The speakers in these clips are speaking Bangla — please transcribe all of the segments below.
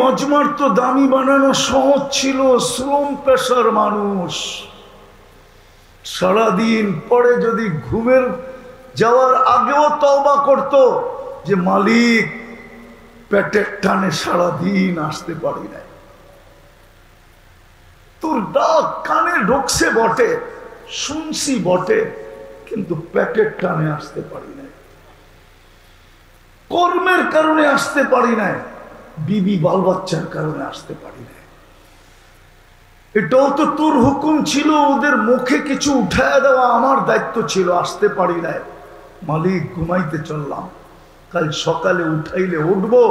মজমার তো দামি বানানো সহজ ছিল, শ্রম পেশার মানুষ সারাদিন পরে যদি ঘুমের যাওয়ার আগেও তওবা করত যে মালিক পেটের টানে সারাদিন আসতে পারি না, তোর ডাক কানে ঢুকছে বটে, শুনছি বটে, কিন্তু পেটের টানে আসতে পারি না, কর্মের কারণে আসতে পারি না, বিবি বাল বাচ্চার কারণে আসতে পারি না। এটাও তো তোর হুকুম ছিল, ওদের মুখে কিছু উঠায় দেওয়া আমার দায়িত্ব ছিল, আসতে পারি না। মালিক ঘুমাইতে চললাম, কাল সকালে উঠাইলে উঠবো,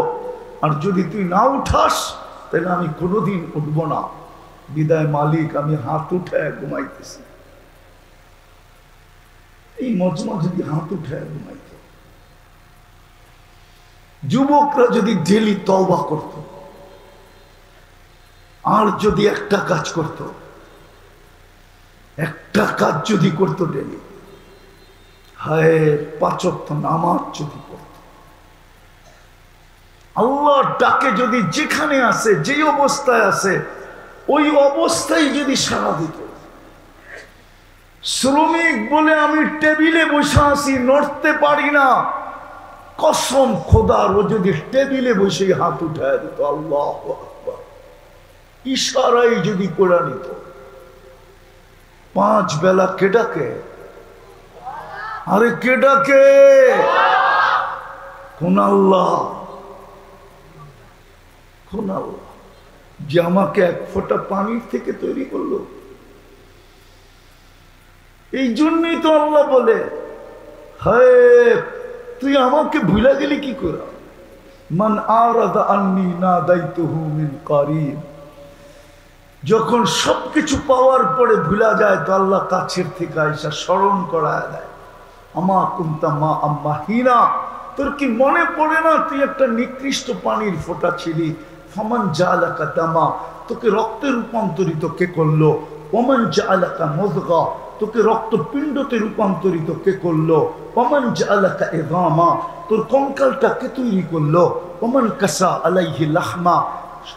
আর যদি তুই না উঠাস তাহলে আমি কোনোদিন উঠবো না। বিদায় মালিক, আমি হাত উঠায় ঘুমাইতেছি। এই মজমা যদি হাত উঠায় ঘুমাইত, যুবকরা যদি ডেলি তওবা করত, আর যদি একটা কাজ করত, একটা কাজ যদি করত ডেলি, হায় 5 ওয়াক্ত নামাজ যদি পড়ত, আল্লাহর ডাকে যদি যেখানে আছে, যেই অবস্থায় আছে ওই অবস্থায় যদি সাড়া দিত। শ্রমিক বলে আমি টেবিলে বসে আছি, নড়তে পারি না, কসম খোদার, ও যদি টেবিলে বসে হাত উঠায় দিত, আল্লাহু আকবার, ইশারাই যদি করে নিত, 5 বেলা কে ডাকে? আরে কে ডাকে? কোন আল্লাহ? কোন আল্লাহ যে আমাকে 1 ফোঁটা পানির থেকে তৈরি করলো? এই জন্যই তো আল্লাহ বলে, হায় তুই আমাকে ভুলে গেলি কি করে? মান আরাদা আন্নি নাদাইতুহু মিন কারিব। যখন সবকিছু পাওয়ার পরে ভুলা যায় তো আল্লাহ কাছের থেকে আইসা স্মরণ করায় দেয়, আমা কুনতা মা আম্মাহিনা, তোর কি মনে পড়ে না তুই একটা নিকৃষ্ট পানির ফোঁটা ছিলি? ফামান জাআলাকা দামা, তোকে রক্তে রূপান্তরিত কে করলো? ওমান জাআলাকা মুযগা, তোকে রক্তপিণ্ডতে রূপান্তরিত কে করলো? ওমান জাআলাকা ইযামা, তোর কঙ্কালটা কে তৈরি করলো? ওমান কাসা আলাইহি লাহমা,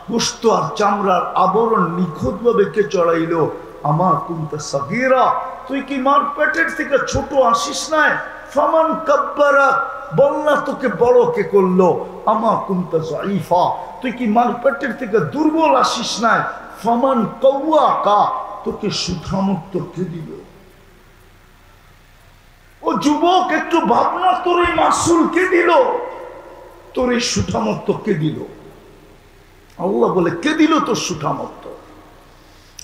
গোশত আর চামড়ার আবরণ নিখুঁতভাবে কে চড়াইলো? আমা কুনতা সাগীরা, তুই কি মার পেটের থেকে ছোট আসিস নাই? ফামান কাব্বারা, বলনা তোকে বড় কে করলো? আমা কুনতা যায়ীফা, তুই কি মার পেটের থেকে দুর্বল আসিস নাই? ফামান কাওয়াকা, তোকে সুঠামত্ব কে দিল? ও যুবক, একটু ভাবনা, তোর এই মাসুল কে দিল? তোর এই সুঠামত্ব কে দিল? আল্লাহ বলে, কে দিল তোর সুঠামত্ব?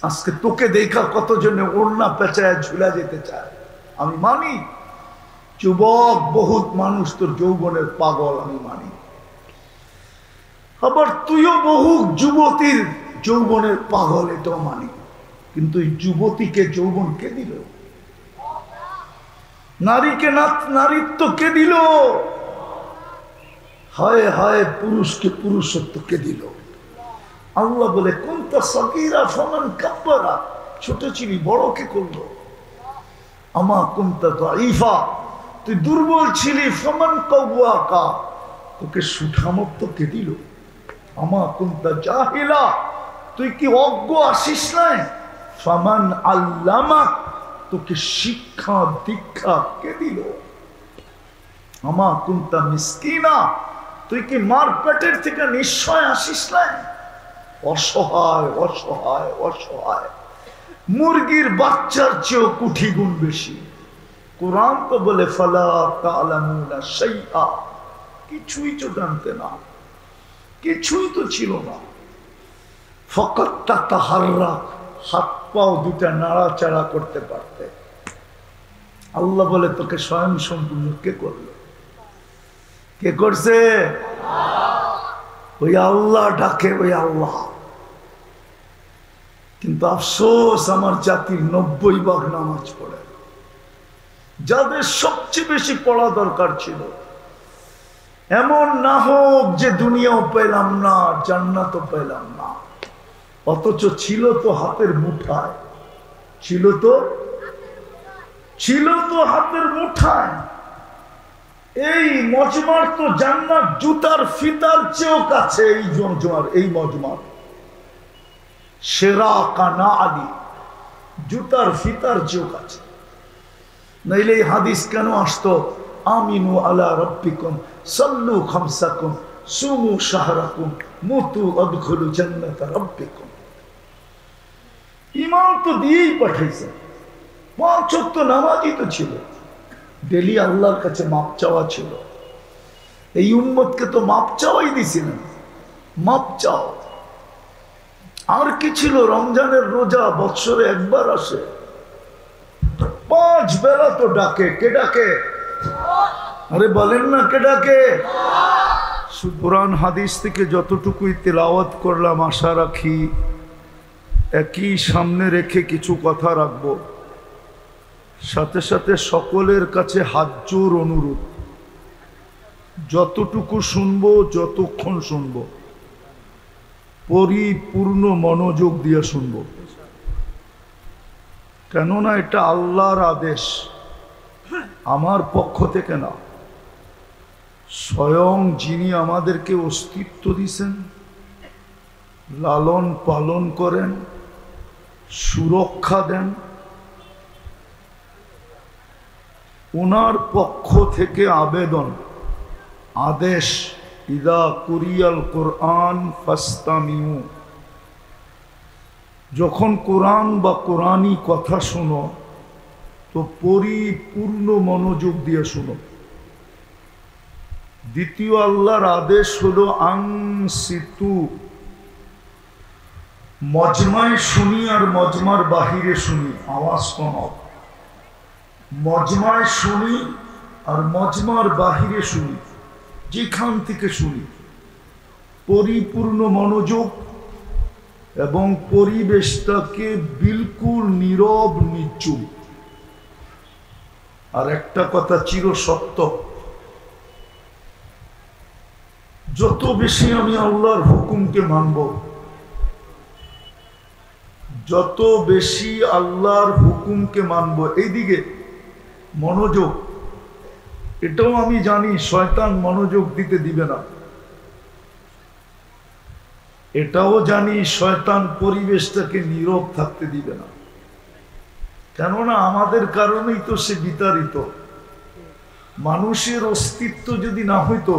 আজকে তোকে দেখা কতজনে ওড়না পেঁচায় ঝুলা যেতে চায়, আমি মানি। যুবক বহুত মানুষ তোর যৌবনের পাগল, আমি মানি। আবার তুইও বহু যুবতীর যৌবনের পাগল, এটাও মানি। কিন্তু এই যুবতীকে যৌবন কে দিল? নারীকে নারীত্ব কে দিল? হায় হায়, পুরুষকে পুরুষত্ব কে দিল? আল্লাহ বলে, কুনতা সাগীরা ফামান কাব্বারা, ছোট ছিলি, বড় কে করলো? আমা কুনতা যায়ীফা, তুই দুর্বল ছিলি, ফামান কাওয়াকা, তোকে সুঠামত্ব কে দিল? আমা কুনতা জাহিলা, তুই কি অজ্ঞ আসিস নাই? ফামান আল্লামাক, তোকে শিক্ষা দীক্ষা কে দিল? আমা কুনতা মিসকিনা, তুই কি মার পেটের থেকে নিশ্চয় আসিস নাই? অসহায় অসহায় অসহায়, মুরগির বাচ্চার চেয়েও কোটি গুণ বেশি। কোরআন তো বলে, ফালা তা'লামুনা শাইআ, কিছুই তো জানতে না, কিছুই তো ছিল না। ফাকাত তাতাহাররাক, হাত পাও দুটা নাড়াচাড়া করতে পারতে। আল্লাহ বলে, তোকে স্বয়ং সম্পূর্ণ কে করলো? কে করছে? ওই আল্লাহ ডাকে, ওই আল্লাহ। কিন্তু আফসোস, আমার জাতির 90% নামাজ পড়ে। যাদের সবচেয়ে বেশি পড়া দরকার ছিল, এমন না হোক যে দুনিয়াও পেলাম না, জান্নাতও পেলাম না, অথচ ছিল তো হাতের মুঠায়, ছিল তো হাতের মুঠায়। এই মজমার তো জান্নাত জুতার ফিতার চেয়েও কাছে। এই মজমার সেরা কানা আলী জুতার ফিতার চেয়েও কাছে। নাইলে এই হাদিস কেন আসতো? আমিনু আলা রাব্বিকুম সাল্লু খামসাকুম সুমু শাহরাকুম মুতু আদখুলু জান্নাত রাব্বিকুম। ইমাম তো দিয়েই পাঠাইছে। 5 ওয়াক্ত নামাজই তো ছিল, ডেলি আল্লাহর কাছে মাপ চাওয়া ছিল। এই উম্মতকে তো মাপ চাওয়াই দিছিলেন, মাপ চাও। আর কি ছিল? রমজানের রোজা বৎসরে একবার আসে, 5 বেলা তো ডাকে। কে ডাকে? আরে বলেন না, কে ডাকে? কুরআন হাদিস থেকে যতটুকুই তেলাওয়াত করলাম, আশা রাখি একই সামনে রেখে কিছু কথা রাখবো। সাথে সাথে সকলের কাছে হাত জোর অনুরোধ, যতটুকু শুনবো, যতক্ষণ শুনবো, পরিপূর্ণ মনোযোগ দিয়ে শুনবো। কেননা এটা আল্লাহর আদেশ, আমার পক্ষ থেকে না। স্বয়ং যিনি আমাদেরকে অস্তিত্ব দিয়েছেন, লালন পালন করেন, সুরক্ষা দেন, ওনার পক্ষ থেকে আবেদন, আদেশ, ইদা কুরিয়াল কোরআন ফাস্তামিউ, যখন কোরআন বা কোরআনী কথা শোনো তো পরিপূর্ণ মনোযোগ দিয়ে শোনো। দ্বিতীয় আল্লাহর আদেশ হলো আনসিতু, মজমায় শুনি আর মজমার বাহিরে শুনি, আওয়াজ কমাও। মজমায় শুনি আর মজমার বাহিরে শুনি, যেখান থেকে শুনি, পরিপূর্ণ মনোযোগ এবং পরিবেশটাকে বিলকুল নীরব নিচুপ। আর একটা কথা চিরসত্য, যত বেশি আমি আল্লাহর হুকুমকে মানব, যত বেশি আল্লাহর হুকুমকে মানব, এইদিকে মনোযোগ, এটাও আমি জানি শয়তান মনোযোগ দিতে দিবে না। এটাও জানি শয়তান পরিবেশটাকে নীরব থাকতে দিবে না। কেননা আমাদের কারণেই তো সে বিতাড়িত। মানুষের অস্তিত্ব যদি না হইতো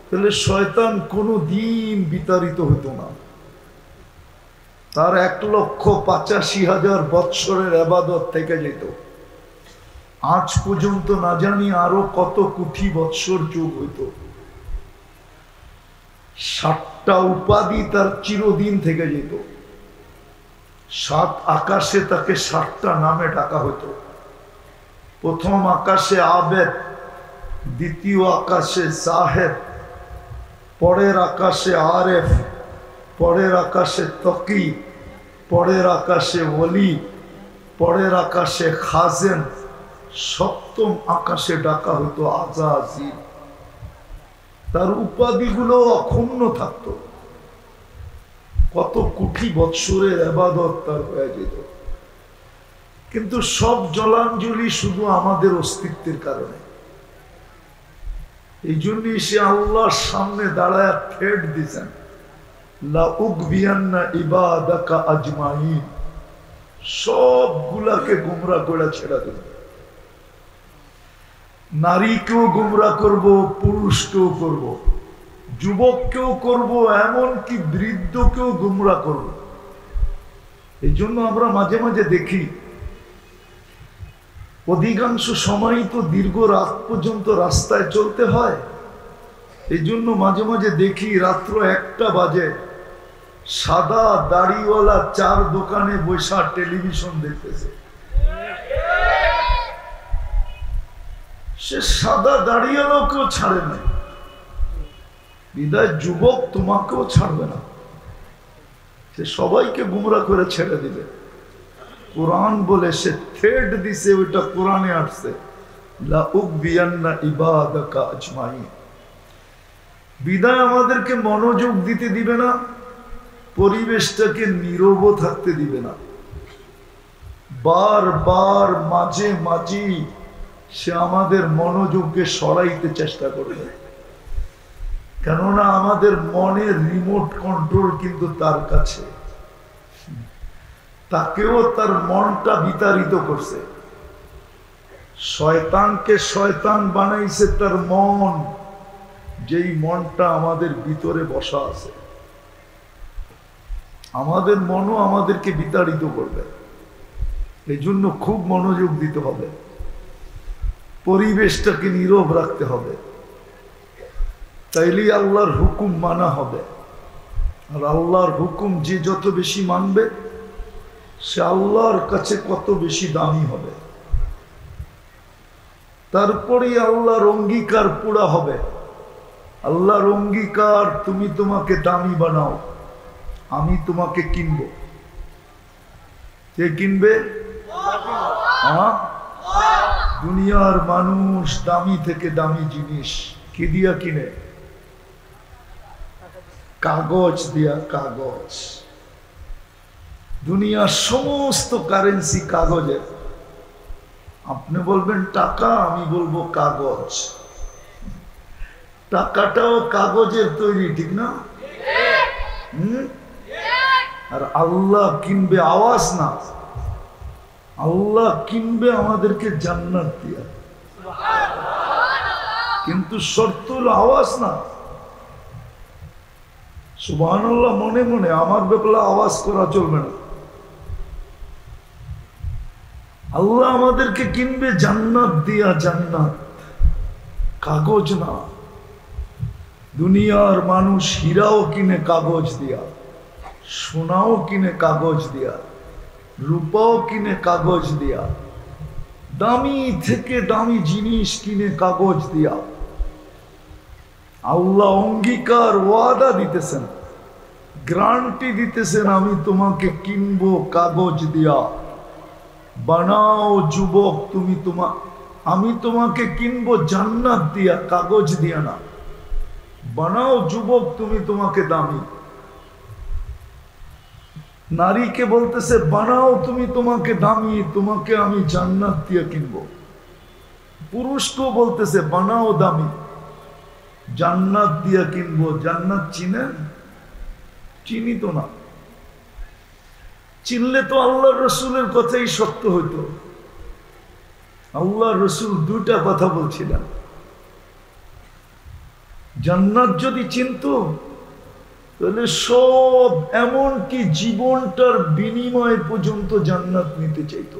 তাহলে শয়তান কোনো দিন বিতাড়িত হতো না। তার 1,85,000 বৎসরের ইবাদত থেকে যেত। আজ পর্যন্ত না জানি আরো কত কোটি বৎসর যোগ হইত। 7টা উপাধি তার চিরদিন থেকে যেত। 7 আকাশে তাকে 7টা নামে ডাকা হতো। প্রথম আকাশে আবেদ, দ্বিতীয় আকাশে জাহেদ, পরের আকাশে আরেফ, পরের আকাশে তকি, পরের আকাশে ওলি, পরের আকাশে খাজেন, 7ম আকাশে ডাকা হতো আজাজিল। তার উপাধিগুলো অক্ষুণ্ণ থাকত। কত কোটি বৎসরের ইবাদত তার হয়ে যেত। কিন্তু সব জলাঞ্জলি শুধু আমাদের অস্তিত্বের কারণে। এই জন্যই সে আল্লাহর সামনে দাঁড়ায় থ্রেট দিয়েছেন, লা উগবিয়ান্না ইবাদাকা আজমাইন, সবগুলাকে গুমরা করে ছেড়ে দেব। নারীকেও গুমরা করব, পুরুষকেও করব, যুবককেও করব, এমনকি বৃদ্ধকেও গুমরা করব। এই জন্য আমরা মাঝে মাঝে দেখি, অধিকাংশ সময় তো দীর্ঘ রাত পর্যন্ত রাস্তায় চলতে হয়। এই জন্য মাঝে মাঝে দেখি রাত্র 1টা বাজে, সাদা দাড়িওয়ালা 4 দোকানে বসা টেলিভিশন দেখতেছে। সে সাদা দাড়িওয়ালাকেও ছাড়ে না, বিদায় যুবক তোমাকেও ছাড়বে না। সে সবাইকে গুমরা করে ছেড়ে দিবে। কোরআন বলে সে থ্রেড দিছে, ওইটা কোরআনে আসছে, লা উগবিয়ান্না ইবাদাকা আজমাইন। বিদায় আমাদেরকে মনোযোগ দিতে দিবে না, পরিবেশটাকে নীরব থাকতে দিবে না। বারবার মাঝে মাঝে সে আমাদের মনোযোগকে সরাইতে চেষ্টা করবে, কেননা আমাদের মনের রিমোট কন্ট্রোল কিন্তু তার কাছে। তাকেও তার মনটা বিতাড়িত করছে। শয়তানকে শয়তান বানাইছে তার মন, যেই মনটা আমাদের ভিতরে বসা আছে। আমাদের মনও আমাদেরকে বিতাড়িত করবে। এই জন্য খুব মনোযোগ দিতে হবে, পরিবেশটাকে নীরব রাখতে হবে, তাইলেই আল্লাহর হুকুম মানা হবে। আর আল্লাহর হুকুম যে যত বেশি মানবে সে আল্লাহর কাছে কত বেশি দামি হবে। তারপরেই আল্লাহর অঙ্গীকার পুরা হবে। আল্লাহর অঙ্গীকার, তুমি তোমাকে দামি বানাও, আমি তোমাকে কিনবো। কে কিনবে? দুনিয়ার মানুষ দামি থেকে দামি জিনিস কি দিয়া কিনে? কাগজ দিয়া। কাগজ। দুনিয়ার সমস্ত কারেন্সি কাগজের। আপনি বলবেন টাকা, আমি বলবো কাগজ। টাকাটাও কাগজের তৈরি, ঠিক না? আর আল্লাহ কিনবে আওয়াজ না, আল্লাহ কিনবে আমাদেরকে জান্নাত দিয়া। কিন্তু শর্ত হলো আওয়াজ না। সুবহানাল্লাহ মনে মনে, আমার ব্যাপারে আওয়াজ করা চলবে না। আল্লাহ আমাদেরকে কিনবে জান্নাত দিয়া, জান্নাত, কাগজ না। দুনিয়ার মানুষ হীরাও কিনে কাগজ দিয়া, সোনাও কিনে কাগজ দিয়া, রূপাও কিনে কাগজ দিয়া, দামি থেকে দামি জিনিস কিনে কাগজ দিয়া। আল্লাহ অঙ্গীকার, ওয়াদা দিতেছেন, গ্যারান্টি দিতেছেন, আমি তোমাকে কিনবো কাগজ দিয়া। বানাও যুবক, আমি তোমাকে কিনবো জান্নাত দিয়া, কাগজ দিয়া না। বানাও যুবক, তোমাকে দামি। নারীকে বলতেছে বানাও, তোমাকে দামি, তোমাকে আমি জান্নাত দিয়া কিনবো। পুরুষকেও বলতেছে বানাও দামি, জান্নাত দিয়া কিনবো। জান্নাত চিনেন? চিনি তো না। চিনলে তো আল্লাহ রসুলের কথাই সত্য হইতো। আল্লাহ রসুল দুইটা কথা বলছিলেন। জান্নাত যদি চিনত তাহলে সব, এমনকি জীবনটার বিনিময় পর্যন্ত জান্নাত নিতে চাইত।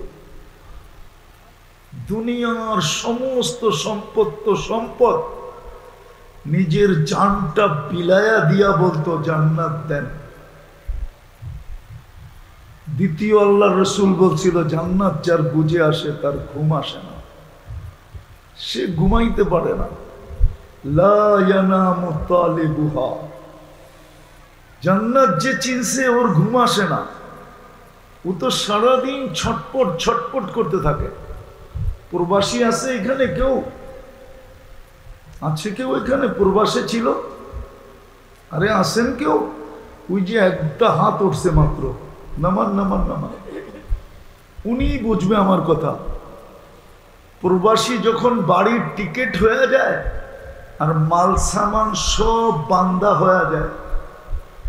দুনিয়ার সমস্ত সম্পদ নিজের জানটা বিলায়া দিয়া বলতো জান্নাত দেন। দ্বিতীয় আল্লাহ রসুল বলছিল জান্নাত যার বুঝে আসে তার ঘুম আসে না, সে ঘুমাইতে পারে না। লা ইয়ানামু তালিবুহা, জান্নাত যে চিনছে ওর ঘুম আসে না, ও তো সারাদিন ছটপট করতে থাকে। প্রবাসী আছে এখানে? কেউ আছে? কেউ এখানে প্রবাসে ছিল? আরে আসেন কেউ? ওই যে একটা হাত উঠছে মাত্র, নামান। উনি বুঝবে আমার কথা। প্রবাসী যখন বাড়ির টিকিট হয়ে যায় আর মাল সামান সব বান্দা হয়ে যায়,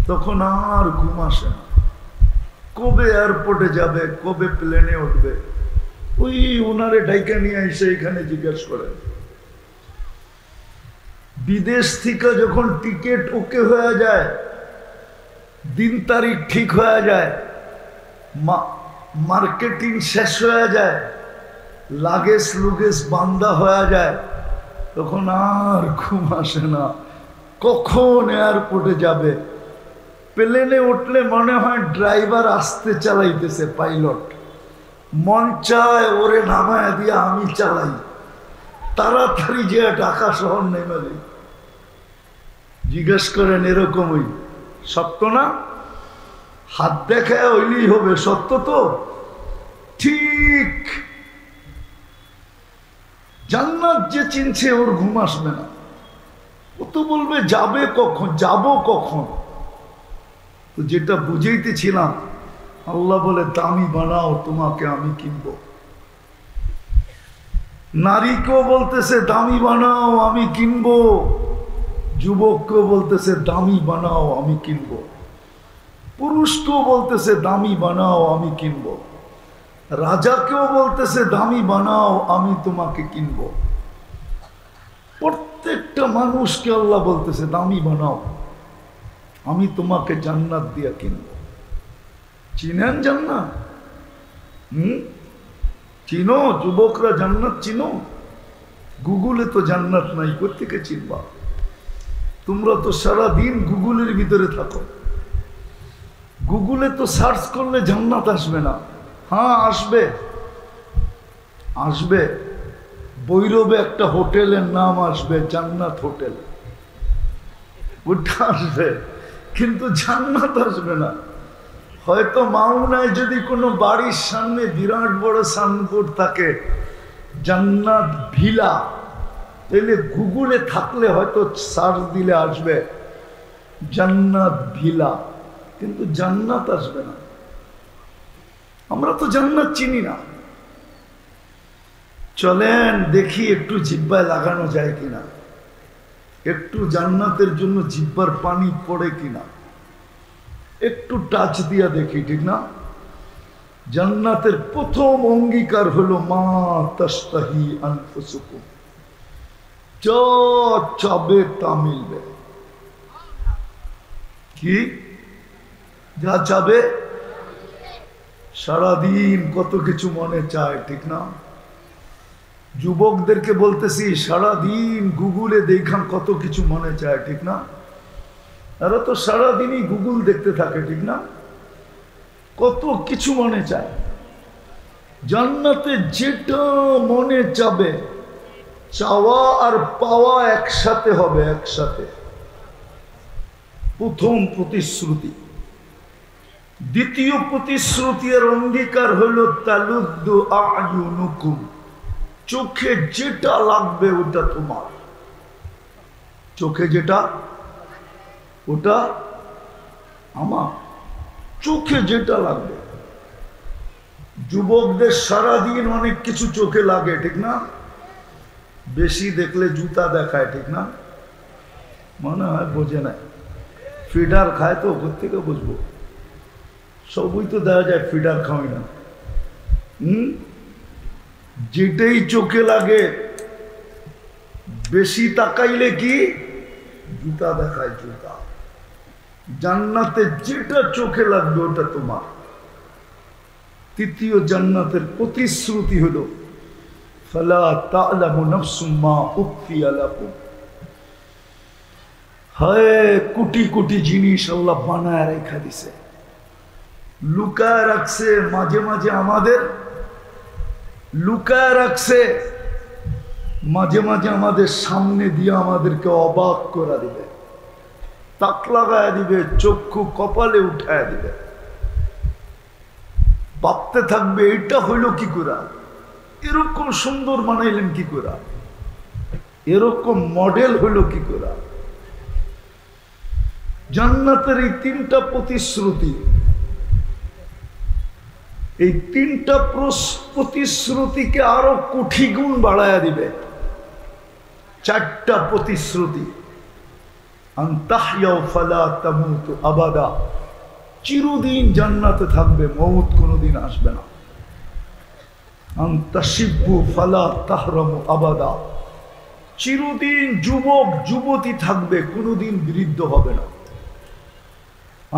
তখন আর ঘুম আসে না। কবে এয়ারপোর্টে যাবে, কবে প্লেনে উঠবে, ওই ওনারে ডাইকা নিয়ে এসে এখানে জিজ্ঞেস করে। বিদেশ থেকে যখন টিকিট ওকে হয়ে যায়, দিন তারিখ ঠিক হয়ে যায়, মার্কেটিং শেষ হয়ে যায়, লাগেজ লুগেজ বান্দা হয়ে যায়, তখন আর ঘুম আসে না। কখন এয়ারপোর্টে যাবে? প্লেনে উঠলে মনে হয় ড্রাইভার আস্তে চালাইতেছে, পাইলট মন চায় ওরে নামায় দিয়ে আমি চালাই, তাড়াতাড়ি যে ঢাকা শহর নেমে যাই। জিজ্ঞেস করেন এরকমই সত্য না? হাত দেখায় ওইলেই হবে, সত্য তো? ঠিক। জান্নাত যে চিনছে ওর ঘুম আসবে না। ও তো বলবে যাবে কখন, যাব কখন। তো যেটা বুঝাইতেছিলাম, আল্লাহ বলে দামি বানাও, তোমাকে আমি কিনবো। নারীকেও বলতেছে দামি বানাও আমি কিনবো, যুবককেও বলতেছে দামি বানাও আমি কিনবো, পুরুষকেও বলতেছে দামি বানাও আমি কিনবো, রাজাকেও বলতেছে দামি বানাও আমি তোমাকে কিনবো। প্রত্যেকটা মানুষকে আল্লাহ বলতেছে দামি বানাও আমি তোমাকে জান্নাত দিয়া কিনবো। চিনেন জান্নাত? চিনো যুবকরা জান্নাত চিনো? গুগলে তো জান্নাত নাই, কোত্থেকে চিনবা? তোমরা তো সারাদিন গুগলের ভিতরে থাকো, গুগলে তো সার্চ করলে জান্নাত আসবে না। হ্যাঁ আসবে, আসবে। বৈরবে একটা হোটেলের নাম আসবে জান্নাত হোটেল, ওটা আসবে, কিন্তু জান্নাত আসবে না। হয়তো মাওনায় যদি কোনো বাড়ির সামনে বিরাট বড় সাইনবোর্ড থাকে জান্নাত ভিলা, তাহলে গুগলে থাকলে হয়তো সার্চ দিলে আসবে জান্নাত ভিলা, কিন্তু জান্নাত আসবে না। আমরা তো জান্নাত চিনি না। চলেন দেখি একটু জিহ্বায় লাগানো যায় কিনা, একটু জান্নাতের জন্য জিহ্বার পানি পড়ে কিনা, একটু টাচ দিয়া দেখি, ঠিক না? জান্নাতের প্রথম অঙ্গীকার হলো মা তাশতাহি আনফুসুকুম, যা চাবে তা মিলবে। কি যা চাবে? সারাদিন কত কিছু মনে চায়, ঠিক না? যুবকদেরকে বলতেছি সারাদিন গুগলে দেখান কত কিছু মনে চায়, ঠিক না? এরা তো সারাদিনই গুগল দেখতে থাকে, ঠিক না? কত কিছু মনে চায়। জান্নাতে যেটা মনে চাবে, চাওয়া আর পাওয়া একসাথে হবে, একসাথে। প্রথম প্রতিশ্রুতি। দ্বিতীয় প্রতিশ্রুতি আর অঙ্গীকার হলো তালুদ্দু আয়ুনুকুম, চোখে যেটা লাগবে ওটা তোমার, চোখে যেটা ওটা আমার, চোখে যেটা লাগবে। যুবকদের সারাদিন অনেক কিছু চোখে লাগে, ঠিক না? বেশি দেখলে জুতা দেখায়, ঠিক না? মনে হয় বোঝে না, ফিডার খায় তো কোথেকে বুঝবো? সবই তো দেখা যায় ফিডার খাওয়াই না। যেটাই চোখে লাগে বেশি তাকাইলে কি জুতা দেখায়, জুতা। জান্নাতে যেটা চোখে লাগবে ওটা তোমার। তৃতীয় জান্নাতের প্রতিশ্রুতি হলো ফালা তা'লামু নাফসুম মা উখফিয়া লাকুম, হায় কোটি কোটি জিনিস আল্লাহ বানায় রেখা দিছে, লুকায় রাখছে, মাঝে মাঝে আমাদের লুকায় রাখছে, মাঝে মাঝে আমাদের সামনে দিয়ে আমাদেরকে অবাক করে দিবে, তাক লাগায় দিবে, চক্ষু কপালে উঠায় দিবে। ভাবতে থাকবে এটা হইল কি করে, এরকম সুন্দর বানাইলেন কি করে, এরকম মডেল হইল কি করে। জান্নাতের এই তিনটা প্রতিশ্রুতি, এই তিনটা প্রতিশ্রুতিকে আরো কোটি গুণ বাড়ায়া দিবে। চারটা প্রতিশ্রুতি, আনতাহইয়াউ ফালা তামুতু আবাদা, চিরদিন জান্নাতে থাকবে, মওত কোনোদিন আসবে না। আনতাশিব্বু ফালা তাহরামু আবাদা, চিরদিন যুবক যুবতী থাকবে, কোনোদিন বৃদ্ধ হবে না।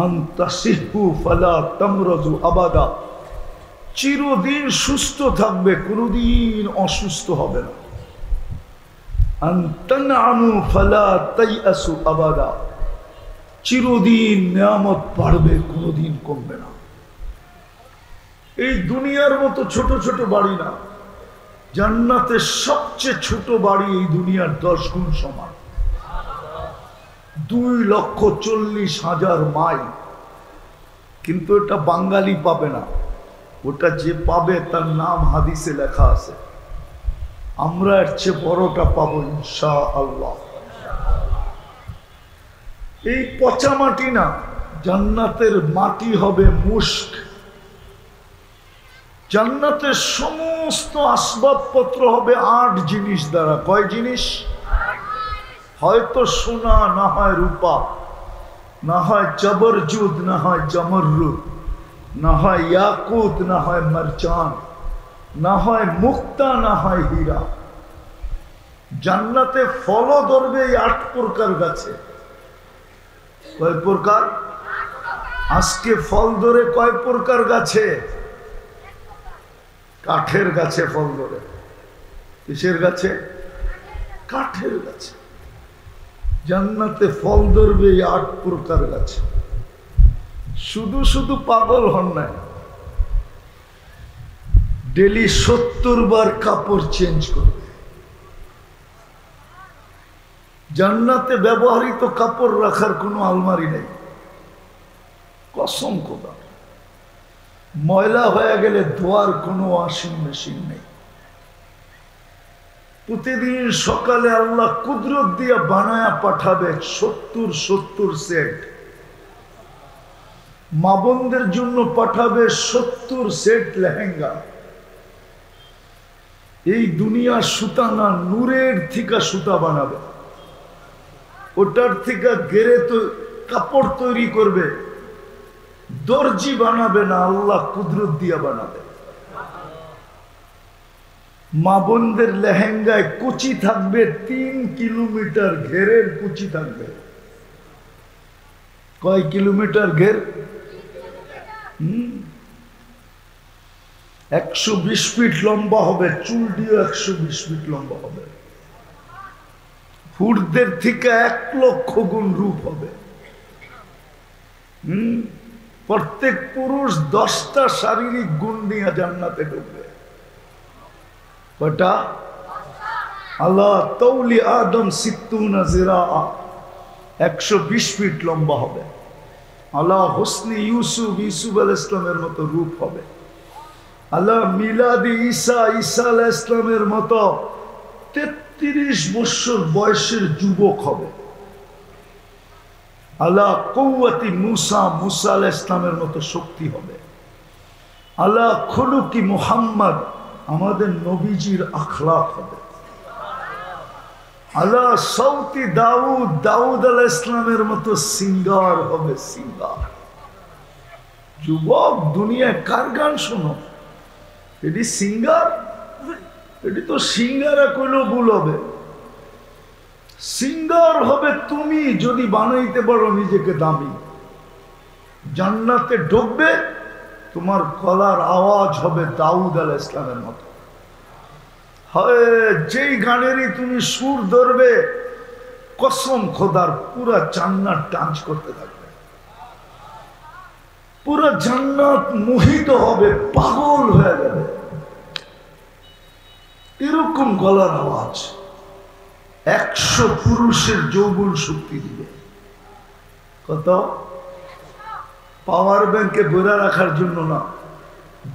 আনতাশিব্বু ফালা তামরাজু আবাদা, চিরদিন সুস্থ থাকবে, কোনোদিন অসুস্থ হবে না। আনতানআমু ফালা তাইআসু আবাদা, চিরদিন নিয়ামত বাড়বে, কোনোদিন কমবে না। এই দুনিয়ার মতো ছোট ছোট বাড়ি না, জান্নাতের সবচেয়ে ছোট বাড়ি এই দুনিয়ার 10 গুণ সমান, 2,40,000 মাইল। কিন্তু এটা বাঙালি পাবে না, ওটা যে পাবে তার নাম হাদিসে লেখা আছে। আমরা এর চেয়ে বড়টা পাবো ইনশাআল্লাহ। এই পচা মাটি না, জান্নাতের মাটি হবে মুস্ক, জান্নাতের সমস্ত আসবাবপত্র হবে 8 জিনিস দ্বারা। কয় জিনিস? হয়তো সোনা, না হয় রূপা, না হয় জবরজুদ, না হয় জমররুদ, না হয় ইয়াকুত, না হয় মারজান, না হয় মুক্তা, না হয় হীরা। জান্নাতে ফলও ধরবে এই 8 প্রকার গাছে। কয় প্রকার? আজকে ফল ধরে কয় প্রকার গাছে? কাঠের গাছে ফল ধরে। কিসের গাছে? কাঠের গাছে। জান্নাতে ফল ধরবে এই 8 প্রকার গাছে। শুধু শুধু পাগল হন না, ডেলি 70 বার কাপড় চেঞ্জ করবে। জান্নাতে ব্যবহৃত কাপড় রাখার কোনো আলমারি নেই, কসম খোদা। ময়লা হয়ে গেলে ধোয়ার কোনো ওয়াশিং মেশিন নেই। প্রতিদিন সকালে আল্লাহ কুদরত দিয়ে বানায়া পাঠাবে 70 সেট। মা বোনদের জন্য পাঠাবে 70 সেট লেহেঙ্গা। এই দুনিয়া সুতা না, নূরের থেকে সুতা বানাবে, ওটার থেকে গেরে তো কাপড় তৈরি করবে। দর্জি বানাবে না, আল্লাহ কুদরত দিয়া বানাবে। মা বোনদের লেহেঙ্গায় কুচি থাকবে 3 কিলোমিটার ঘেরের কুচি থাকবে। কয় কিলোমিটার ঘের? 120 ফিট লম্বা হবে, চুল দিয়ে 120 ফিট লম্বা হবে। হুরদের থেকে 1 লক্ষ গুণ রূপ হবে। প্রত্যেক পুরুষ 10টা শারীরিক গুণ নিয়ে জান্নাতে ঢুকবে। কয়টা? আল্লাহ তৌলি আদম 60 জিরা, 120 ফিট লম্বা হবে। আল্লাহ হুসনি ইউসুফ আলাইহিস সালামের মতো রূপ হবে। আল্লাহ মিলাদি ঈসা আলাইহিস সালামের মতো 33 বছর বয়সের যুবক হবে। আল্লাহ কওয়াতি মুসা আলাইহিস সালামের মতো শক্তি হবে। আল্লাহ খুলুকি মুহাম্মদ, আমাদের নবীজির আখলাক হবে। আল্লাহ সৌতি দাউদ আলাইহিস সালামের মতো সিঙ্গার হবে, সিঙ্গার। যুবক, দুনিয়ায় কার গান শোনো? এটি সিঙ্গার? এটি তো সিঙ্গারা কইলেও ভুল হবে। সিঙ্গার হবে তুমি যদি বানাইতে পারো নিজেকে দামি। জান্নাতে ঢুকবে, তোমার গলার আওয়াজ হবে দাউদ আলাইহিস সালামের মতো। হয় যেই গানেরই তুমি সুর ধরবে, কসম খোদার পুরা জান্নাত ডান্স করতে থাকবে। পুরা জান্নাত মোহিত হবে, পাগল হয়ে যাবে। এরকম গলার আওয়াজ 100 পুরুষের যৌবন শক্তি দিবে। কত? পাওয়ার ব্যাংকে ভরে রাখার জন্য না,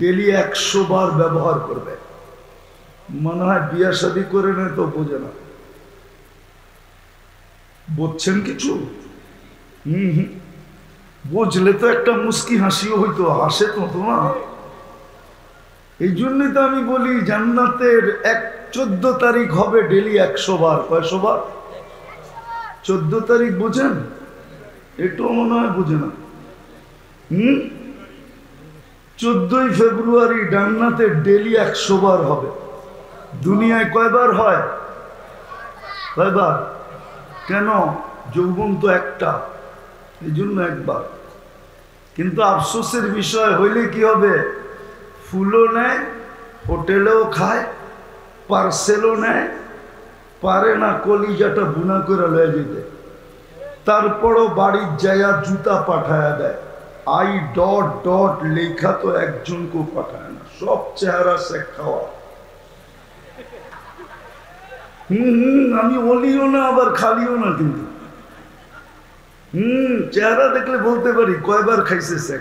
ডেলি 100 বার ব্যবহার করবে। মনে হয় বিয়া শাদী করে নেয় তো বোঝে না। বুঝছেন কিছু? বুঝলে তো একটা মুস্কি হাসিও হইতো, হাসে তো না। এই জন্যই তো আমি বলি জান্নাতের 14 তারিখ হবে ডেলি 100 বার। কয়শো বার? 14 তারিখ বোঝেন? এটাও মনে হয় বোঝে না। 14 ফেব্রুয়ারি জান্নাতে ডেলি 100 বার হবে। দুনিয়ায় কয়বার হয়? কয়বার? কেন? যৌবন তো একটা, এই জন্য একবার। কিন্তু আফসোসের বিষয় হইলে কি হবে? ফুলও নেয়, হোটেলেও খায়, পার্সেলও নেয়, পারে না কলিজাটা বুনা করে লয়ে যেতে। তারপরও বাড়ির যাইয়া জুতা পাঠায়া দেয়। I. লেখা তো একজনকেও পাঠায় না, সব চেহারা সে খাওয়া। আমি অলিও না আবার খালিও না, কিন্তু চেহারা দেখলে বলতে পারি কয়বার খাইছে সে।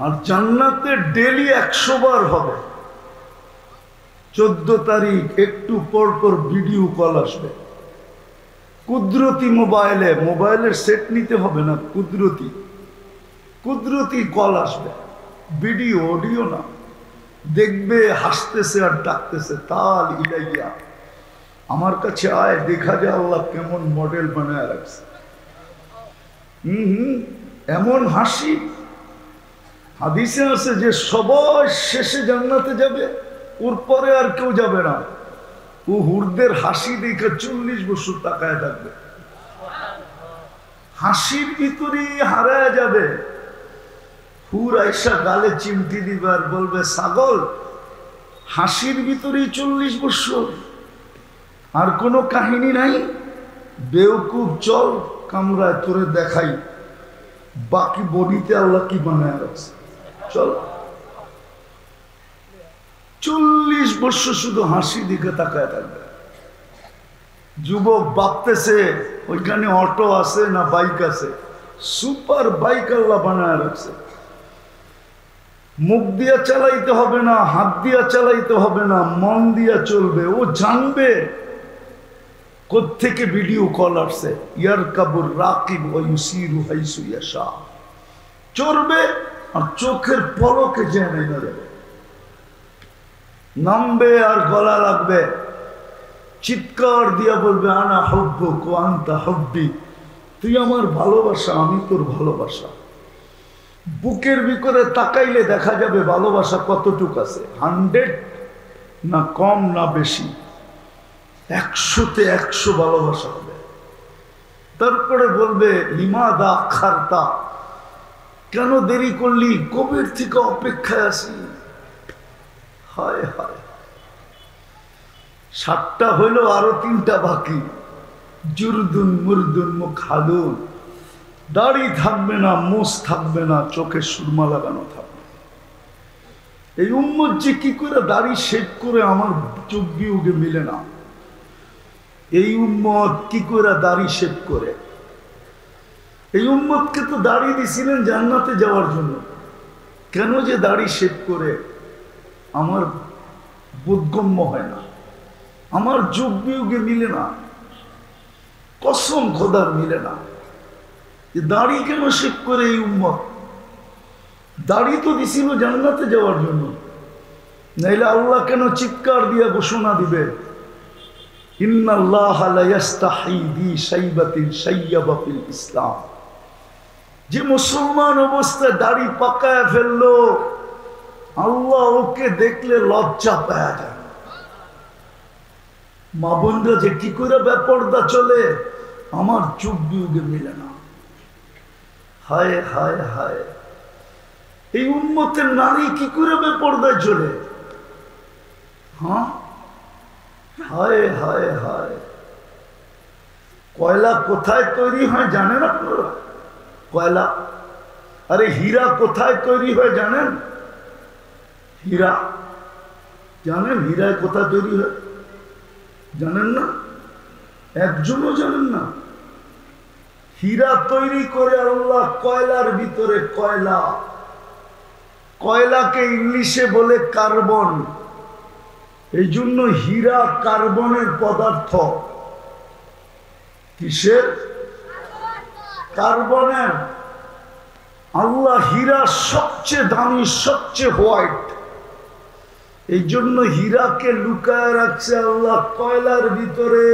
আর জান্নাতে ডেলি 100 বার হবে। 14 তারিখ একটু পর পর ভিডিও কল আসবে। কুদরতি মোবাইলের সেট নিতে হবে না, কুদরতি কল আসবে। ভিডিও অডিও না, দেখবে হাসতেছে আর ডাকতেছে তাল ইলাইয়া, আমার কাছে আয়, দেখা যায় আল্লাহ কেমন মডেল বানায় রাখছে। এমন হাসি। হাদিসে আছে যে সবাই শেষে জান্নাতে যাবে, ওর পরে আর কেউ যাবে না। ও হুরদের হাসি দেখে 40 বছর তাকায় থাকবে, হাসির ভিতরেই হারায় যাবে। হুর আয়সা গালে চিমটি দিবে আর বলবে ছাগল, হাসির ভিতরেই 40 বছর, আর কোনো কাহিনী নাই। বেউকুব, চল কামরায় তোরে দেখাই বাকি বডিতে আল্লাহ কি বানায় রাখছে, চল। 40 বছর শুধু হাসি দিকে তাকায় থাকবে। যুবক ভাবতেছে ওইখানে অটো আছে না বাইক আছে, সুপার বাইক আল্লাহ বানায় রাখছে। মুখ দিয়া চালাইতে হবে না, হাত দিয়া চালাইতে হবে না, মন দিয়া চলবে। ও জানবে কোত্থেকে ভিডিও কল আসছে। ইয়ার কাবুর রাকিব ওয়ুসিরু হাইসু ইয়াশা, চড়বে আর চোখের পলকে জেনে যাবে, নামবে আর গলা লাগবে, চিৎকার দিয়া বলবে আনা হুব্বুক ওয়া আনতা হুব্বি, তুই আমার ভালোবাসা, আমি তোর ভালোবাসা। বুকের ভিতরে তাকাইলে দেখা যাবে ভালোবাসা কতটুক আছে, 100 না কম না বেশি, 100-তে 100 ভালোবাসা হবে। তারপরে বলবে লিমাদা আখারতা, কেন দেরি করলি, কবির থেকে অপেক্ষায় আছি। হায় হায়, 7টা হইল, আরো 3টা বাকি। জুরদুন মুরদুন মুখালুন, দাড়ি থাকবে না, মুছ থাকবে না, চোখে সুরমা লাগানো থাকবে। এই উম্মত যে কি করে দাড়ি শেভ করে আমার চোখ বিয়োগে মিলে না। এই উম্মত কি করে দাড়ি শেভ করে? এই উম্মতকে তো দাড়ি দিছিলেন জান্নাতে যাওয়ার জন্য, কেন যে দাড়ি শেভ করে আমার বোধগম্য হয় না, আমার যোগ বিয়োগে মিলে না, কসম খোদার মিলে না। দাড়ি কেন শেভ করে এই উম্মত? দাড়ি তো দিছিল জান্নাতে যাওয়ার জন্য, নাইলে আল্লাহ কেন চিৎকার দিয়ে ঘোষণা দিবে ইন্নাল্লাহা লা ইস্তাহি বি শাইবাতিন শাইয়াবা ফিল ইসলাম। যে মুসলমান অবস্থায় দাড়ি পাকায় ফেললো, আল্লাহ ওকে দেখলে লজ্জা পাওয়া যায়। মা বোনরা যে কি করে বেপরদা চলে, আমার যুগ বিয়োগে মিলে না। হায় হায় হায়, এই উম্মতের নারী কি করে বেপরদায় চলে। হ্যাঁ, হায় হায় হায়। কয়লা কোথায় তৈরি হয় জানেন আপনারা? কয়লা, আরে হীরা কোথায় তৈরি হয় জানেন? হীরা জানেন? হীরায় কোথায় তৈরি হয় জানেন না? একজনও জানেন না? হীরা তৈরি করে আল্লাহ কয়লার ভিতরে। কয়লা, কয়লাকে ইংলিশে বলে কার্বন। এই জন্য হীরা কার্বনের পদার্থ। কিসের? কার্বনের। আল্লাহ হীরা সবচেয়ে দামি, সবচেয়ে হোয়াইট, এই জন্য হীরাকে লুকায় রাখছে আল্লাহ কয়লার ভিতরে।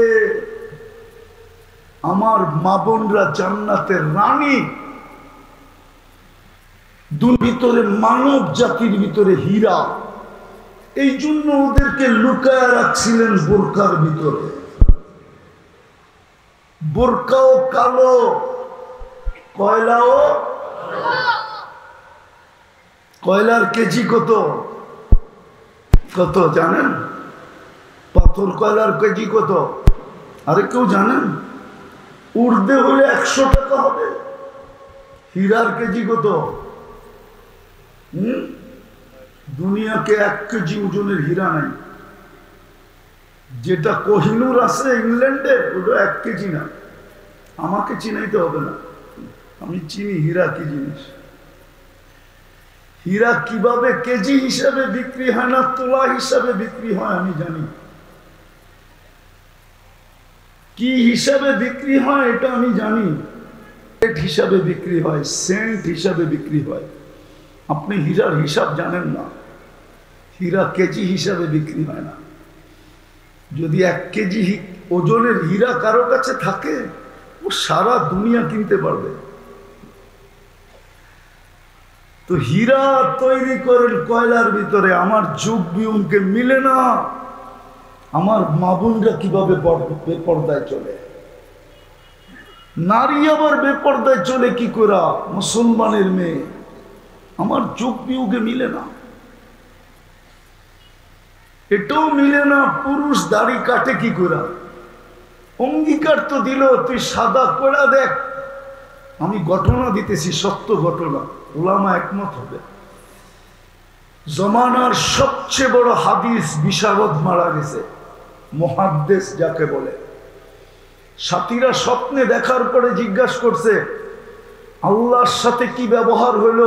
আমার মা বোনরা জান্নাতের রানী, ভিতরে মানব জাতির ভিতরে হীরা, এই জন্য ওদেরকে লুকায় রাখছিলেন বোরকার ভিতরে। বোরকাও কালো, কয়লাও। কয়লার কেজি কত? কত জানেন? পাথর কয়লার কেজি কত? আরে কেউ জানেন? উর্দে হলে 100 টাকা হবে। হীরার কেজি কত? দুনিয়াকে 1 কেজি ওজনের হীরা নাই। যেটা কোহিনূর আছে ইংল্যান্ডে, ওটা 1 কেজি না। আমাকে চিনাইতে হবে না, আমি চিনি হীরা কি জিনিস। হীরা কিভাবে কেজি হিসাবে বিক্রি হয় না তোলা হিসাবে বিক্রি হয় আমি জানি। কি হিসাবে বিক্রি হয় এটা আমি জানি। হিসাবে বিক্রি হয়, সেন্ট হিসাবে বিক্রি হয়। আপনি হীরার হিসাব জানেন না। হীরা কেজি হিসাবে বিক্রি হয় না। যদি 1 কেজি ওজনের হীরা কারো কাছে থাকে, ও সারা দুনিয়া কিনতে পারবে। তো হীরা তৈরি করেন কয়লার ভিতরে। আমার যুগ বিয়ুমকে মিলে না। আমার মা বোনরা কিভাবে বেপর্দায় চলে, নারী আবার বেপর্দায় চলে কি করে, মুসলমানের মেয়ে। আমার যুগ বিয়োগে মিলে না। এটাও মিলে না পুরুষ দাড়ি কাটে কি করে। অঙ্গীকার তো দিল তুই সাদা করা দেখ। আমি ঘটনা দিতেছি, সত্য ঘটনা, উলামা একমত হবে। জমানার সবচেয়ে বড় হাদিস বিশারদ মারা গেছে, মুহাদ্দিস যাকে বলে। সাথীরা স্বপ্নে দেখার পরে জিজ্ঞাসা করছে আল্লাহর সাথে কি ব্যবহার হইল।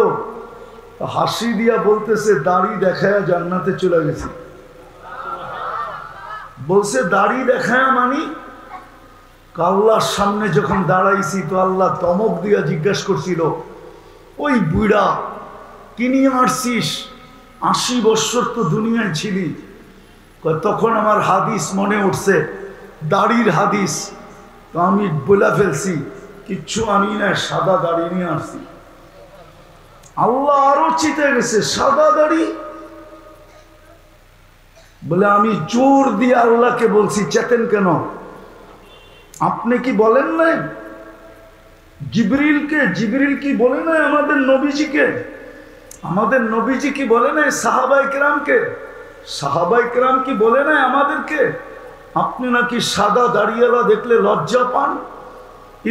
হাসি দিয়া বলতেছে দাড়ি দেখায়া জান্নাতে চলে গেছি। বলছে দাড়ি দেখায়া মানি, আল্লাহর সামনে যখন দাঁড়াইছি তো আল্লাহ ধমক দিয়া জিজ্ঞাসা করছিল ওই বুড়া কি নিয়ে আসছিস, 80 বছর তো দুনিয়ায় ছিলি। তখন আমার হাদিস মনে উঠছে, দাড়ির হাদিস। তো আমি বলে ফেলছি কিচ্ছু আনি না, সাদা দাড়ি নিয়ে আসছি। আল্লাহ আরো চিতে গেছে, সাদা দাড়ি। বলে আমি জোর দিয়ে আল্লাহকে বলছি চেতেন কেন, আপনি কি বলেন নাই জিবরিলকে? জিবরিল কি বলে নাই আমাদের নবীজিকে? আমাদের নবীজি কি বলে নাই সাহাবায়ে কেরামকে? সাহাবায়ে কেরাম কি বলে নাই আমাদেরকে? আপনি নাকি সাদা দাড়িওয়ালা দেখলে লজ্জা পান।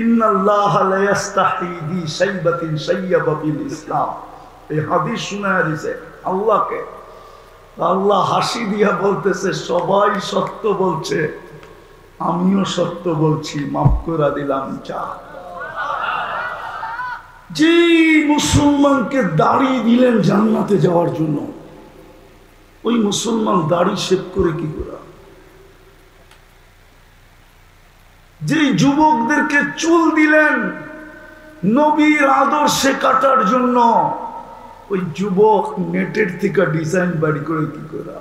ইন্নাল্লাহা লা ইস্তাহি বি শাইবাতিন শাইয়াবা বিল ইসলাম। এই হাদিস শোনায় দিছে আল্লাহকে। আল্লাহ হাসি দিয়া বলতেছে সবাই সত্য বলছে, আমিও সত্য বলছি, মাফ করে দিলাম। যা যে মুসলমানকে দাড়ি দিলেন জান্নাতে যাওয়ার জন্য, ওই মুসলমান দাড়ি শেভ করে কি করে? যে যুবকদেরকে চুল দিলেন নবীর আদর্শে কাটার জন্য, ওই যুবক নেটের থেকে ডিজাইন বাড়ি করে কি করে?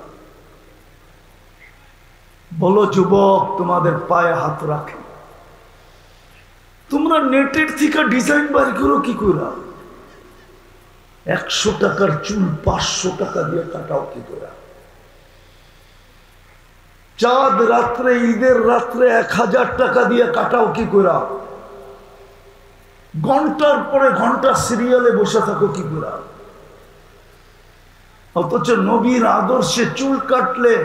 বলো যুবক, তোমাদের পায়ে হাত রাখে, তোমরা নেটের থেকে ডিজাইন বাড়ি করো কি করে? 100 টাকার চুল 500 টাকা দিয়ে কাটাও কি করে? চাঁদ রাত্রে, ঈদের রাত্রে 1000 টাকা দিয়ে কাটাও কি করে? ঘন্টার পরে ঘন্টা সিরিয়ালে বসে থাকো কি করে? অথচ নবীর আদর্শে চুল কাটলে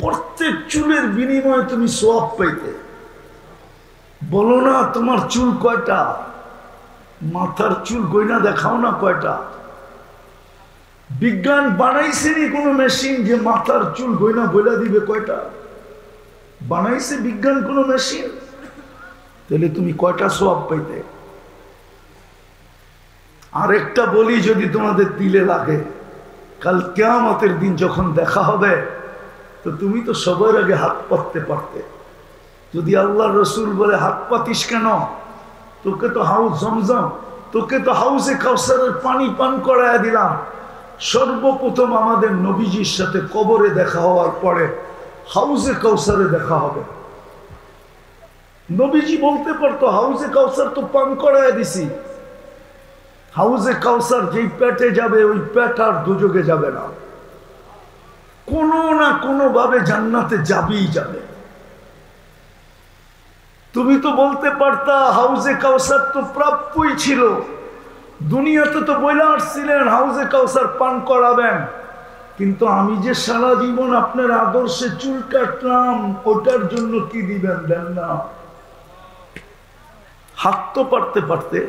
প্রত্যেক চুলের বিনিময়ে তুমি সওয়াব পাইতে। বলো না তোমার চুল কয়টা, মাথার চুল গয়না দেখাও না কয়টা। বিজ্ঞান বানাইছেনি কোনো মেশিন যে মাথার চুল গয়না বইলা দিবে কয়টা? বানাইছে বিজ্ঞান কোনো মেশিন? তাহলে তুমি কয়টা সওয়াব পাইতে? আরেকটা বলি যদি তোমাদের দিলে লাগে, কাল কিয়ামতের দিন যখন দেখা হবে তো তুমি তো সবার আগে হাত পাততে পারতে। যদি আল্লাহ রসুল বলে হাত পাতিস কেন, তোকে তো হাউস জমজম, তোকে তো হাউসে কাউসারের পানি পান করায় দিলাম। সর্বপ্রথম আমাদের নবীজির সাথে কবরে দেখা হওয়ার পরে হাউসে কাউসারে দেখা হবে। নবীজি বলতে পারতো হাউসে কাউসার তো পান করায় দিছি। হাউসে কাউসার যেই পেটে যাবে ওই পেট আর দুযোগে যাবে না, কোনো না কোনো ভাবে জান্নাতে যাবেই যাবে। তুমি তো বলতে পারতা হাউসে কাউসার তো প্রাপ্যই ছিল, দুনিয়াতে তো বইলা আসছিলেন হাউসে কাউসার পান করাবেন, কিন্তু আমি যে সারা জীবন আপনার আদর্শে চুল কাটলাম ওটার জন্য কি দিবেন? দেন না। হাত তো পারতে পারতে।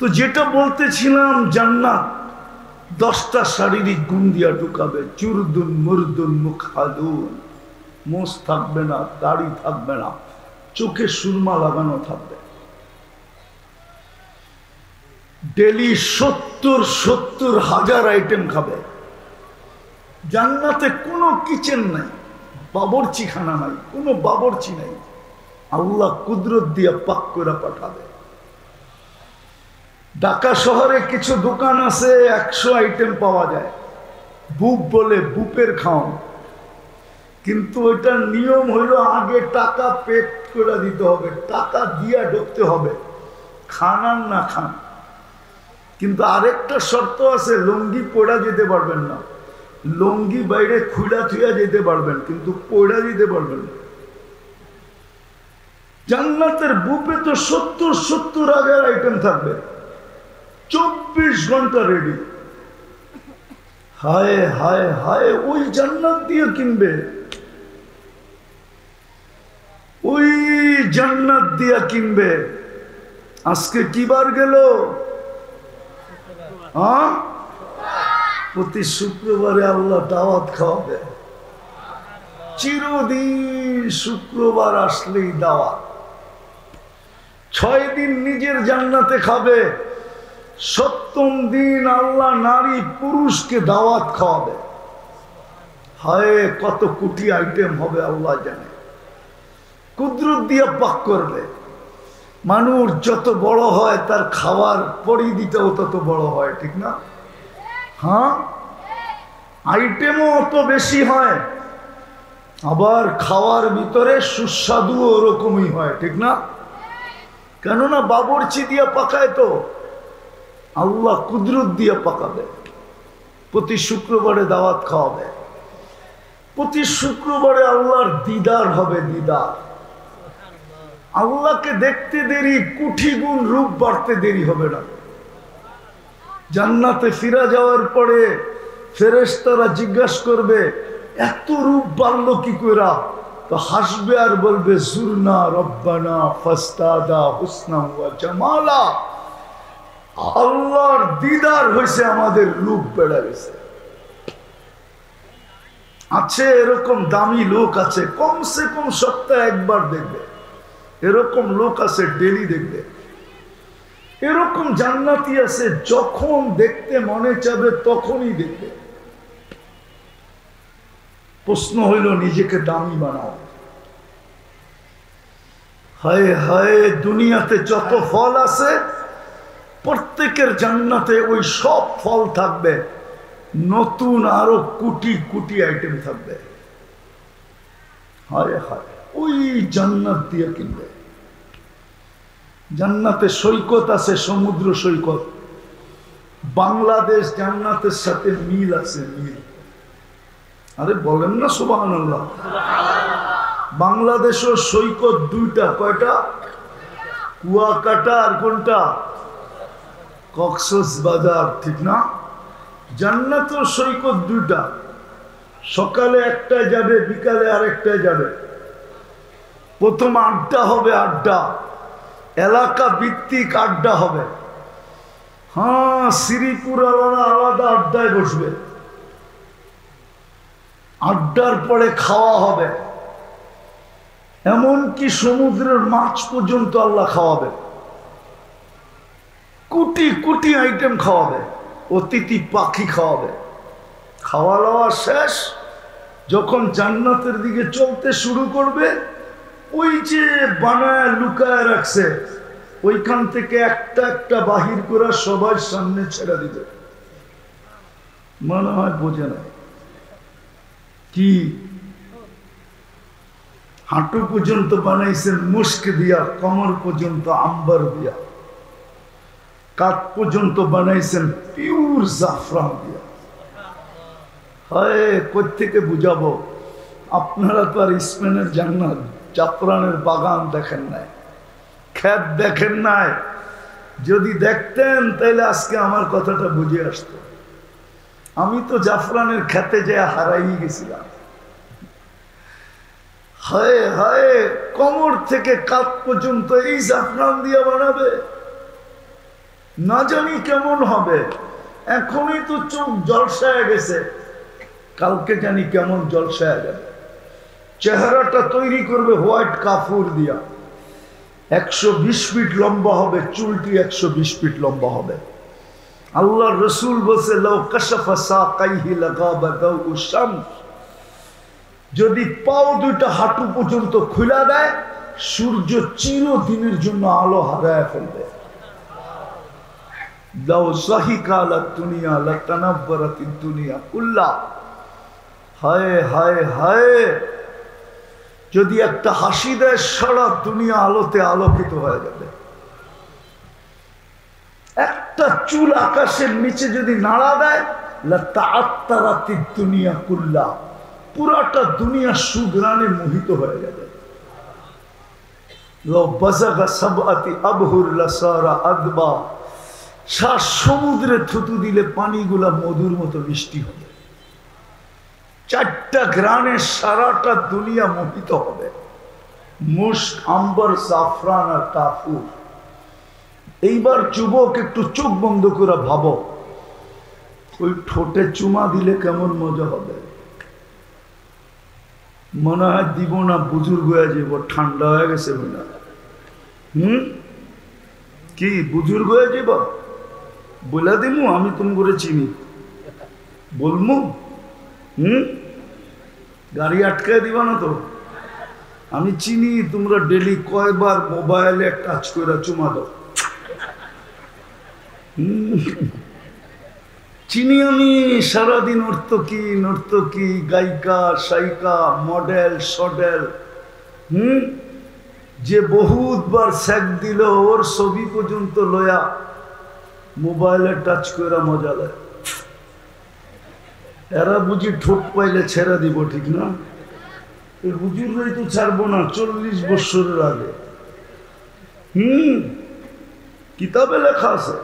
তো যেটা বলতেছিলাম, জান্নাত 10টা শারীরিক গুণ দিয়া ঢুকাবে। চুরদুন মুরদুন মুখাদুন, মোষ থাকবে না, দাড়ি থাকবে না, চোখে সুরমা লাগানো থাকবে। ডেলি 70,000 আইটেম খাবে। জান্নাতে কোনো কিচেন নাই, বাবরচিখানা নাই, কোনো বাবরচি নাই। আল্লাহ কুদরত দিয়া পাক করে পাঠাবে। ঢাকা শহরে কিছু দোকান আছে 100 আইটেম পাওয়া যায়, বুপ বলে, বুপের খাওয়ান। কিন্তু ওইটার নিয়ম হইল আগে টাকা পে করে দিতে হবে, টাকা দিয়া ঢুকতে হবে, খান আর না খান। কিন্তু আরেকটা শর্ত আছে, লুঙ্গি পড়া যেতে পারবেন না, লুঙ্গি বাইরে খুলা থুয়া যেতে পারবেন, কিন্তু পড়া দিতে পারবেন না। জান্নাতের বুপে তো 70 আগের আইটেম থাকবে, 24 ঘন্টা রেডি। হায় হায় হায়, ওই জান্নাত দিয়ে কিনবে, ওই জান্নাত দিয়া কিনবে। আজকে কি বার গেল? প্রতি শুক্রবারে আল্লাহ দাওয়াত খাওয়াবে, চিরদিন শুক্রবার আসলেই দাওয়াত। 6 দিন নিজের জান্নাতে খাবে, 7ম দিন আল্লাহ নারী পুরুষকে দাওয়াত খাওয়াবে। হায় কত কোটি আইটেম হবে আল্লাহ জানে। কুদরত দিয়ে পাক করবে। মানুষ যত বড় হয় তার খাওয়ার পরিধিটাও তত বড় হয়, ঠিক না? হ্যাঁ, আইটেমও অত বেশি হয়, আবার খাওয়ার ভিতরে সুস্বাদু ওরকমই হয়, ঠিক না? কেননা বাবরচি দিয়ে পাকায় তো, আল্লাহ কুদরত দিয়ে পাকাবে। প্রতি শুক্রবারে দাওয়াত খাওয়াবে, প্রতি শুক্রবারে আল্লাহর দিদার হবে, দিদার। আল্লাহকে দেখতে দেরি, কোটি গুণ রূপ বাড়তে দেরি হবে না। জান্নাতে ফিরা যাওয়ার পরে ফেরেশতারা জিজ্ঞাসা করবে, এত রূপ বাড়লো কি কইরা? তো হাসবে আর বলবে, জুরনা রব্বানা ফাস্তাদা হুসনা ওয়া জামালা। আল্লাহর দিদার হয়েছে, আমাদের রূপ বেড়ে গেছে। আছে এরকম দামি লোক আছে, কমসে কম সপ্তাহে একবার দেখবে, এরকম লোক আছে ডেলি দেখবে। এরকম জান্নাতি আছে যখন দেখতে মনে চাবে তখনই দেখবে। প্রশ্ন হইল নিজেকে দামি বানাও। হায় হায়, দুনিয়াতে যত ফল আছে প্রত্যেকের জান্নাতে ওই সব ফল থাকবে, নতুন আরো কোটি কোটি আইটেম থাকবে। হায় হায়, ওই জান্নাত দিয়ে কিনবে। জান্নাতে সৈকত আছে, সমুদ্র সৈকত। বাংলাদেশ জান্নাতের সাথে মিল আছে, মিল। আরে বলেন না সুবহানাল্লাহ। বাংলাদেশও সৈকত 2টা, কয়টা? কুয়াকাটা আর কোনটা? কক্সবাজার, ঠিক না? জান্নাতেও সৈকত 2টা, সকালে একটায় যাবে, বিকালে আরেকটায় যাবে। প্রথম আড্ডা হবে, আড্ডা এলাকা ভিত্তিক আড্ডা হবে। হ্যাঁ, শ্রীপুর আলাদা আড্ডায় বসবে, আড্ডার পরে খাওয়া হবে। এমনকি সমুদ্রের মাছ পর্যন্ত আল্লাহ খাওয়াবে, কোটি কোটি আইটেম খাওয়াবে, অতিথি পাখি খাওয়াবে। খাওয়া দাওয়া শেষ, যখন জান্নাতের দিকে চলতে শুরু করবে, ওই যে বানায় লুকায় রাখছে ওইখান থেকে একটা একটা বাহির করে সবার সামনে ছেড়ে দিবে। মনে হয় বোঝে না কি? হাঁটু পর্যন্ত বানাইছেন মুস্ক দিয়া, কমর পর্যন্ত আম্বার দিয়া, কাত পর্যন্ত বানাইছেন পিওর জাফরান দিয়া। হয় কোত্থেকে বুঝাবো? আপনারা তো আর স্পেনের জান্নাত জাফরানের বাগান দেখেন নাই, ক্ষেত দেখেন নাই। যদি দেখতেন তাহলে আজকে আমার কথাটা বুঝে আসতো। আমি তো জাফরানের খেতে যেয়ে হারাই গেছিলাম। হায় হায়, কোমর থেকে কাত পর্যন্ত এই জাফরান দিয়ে বানাবে, না জানি কেমন হবে। এখনই তো চোখ জলসায় গেছে, কালকে জানি কেমন জলসায় যাবে। চেহারাটা তৈরি করবে হোয়াইট কাপড় দিয়া, 120 ফিট লম্বা হবে, চুলটি 120 ফিট লম্বা হবে। আল্লাহ রসুল বলছে, লাউ কাশাফা সাকাইহি লাগাবা দাউ শামস, যদি পাও 2টা হাঁটু পর্যন্ত খুলে দেয়, সূর্য চিরদিনের জন্য আলো হারায় ফেলবে। লাউ যাহিকা লাদ-দুনিয়া লাতানাব্বারাতিদ-দুনিয়া কুল্লা। হায় হায় হায়, যদি একটা হাসি দেয় সারা দুনিয়া আলোতে আলোকিত হয়ে যাবে। একটা চুল আকাশের নিচে যদি নাড়া দেয় লাতাআত্তারাতিদ-দুনিয়া কুল্লা, পুরাটা দুনিয়া সুগ্রানে মোহিত হয়ে যাবে। লাউ বাযাগা সাবআতি আবহুর লাসারা আদবা, সাত সমুদ্রে থুতু দিলে পানিগুলা মধুর মতো মিষ্টি হবে। চারটা গ্রানে সারাটা দুনিয়া মোহিত হবে, মুশক, আম্বর, জাফরান আর কাফুর। এইবার যুবক একটু চোখ বন্ধ করে ভাবো, ওই ঠোঁটে চুমা দিলে কেমন মজা হবে। মনে হয় দিব না, বুজুর্গ হয়ে যাব, ঠান্ডা হয়ে গেছে মনে হয়। কি বুজুর্গ হয়ে যাব? বলে দিমু আমি তুমি করে চিনি, বলমু গাড়ি আটকায় দিবা না তো? আমি চিনি তোমরা ডেলি কয়বার মোবাইলে টাচ করে চুমা দাও। চিনি আমি সারাদিন নর্তকী, গায়িকা, সায়িকা, মডেল, সডেল, যে বহুতবার স্যাক দিল ওর ছবি পর্যন্ত লয়া মোবাইলে টাচ করে মজা দেয়। এরা বুঝি ঠোঁট পাইলে ছেড়ে দিব, ঠিক না? এই বুঝুরই তো ছাড়বো না 40 বছরের আগে। কিতাবে লেখা আছে।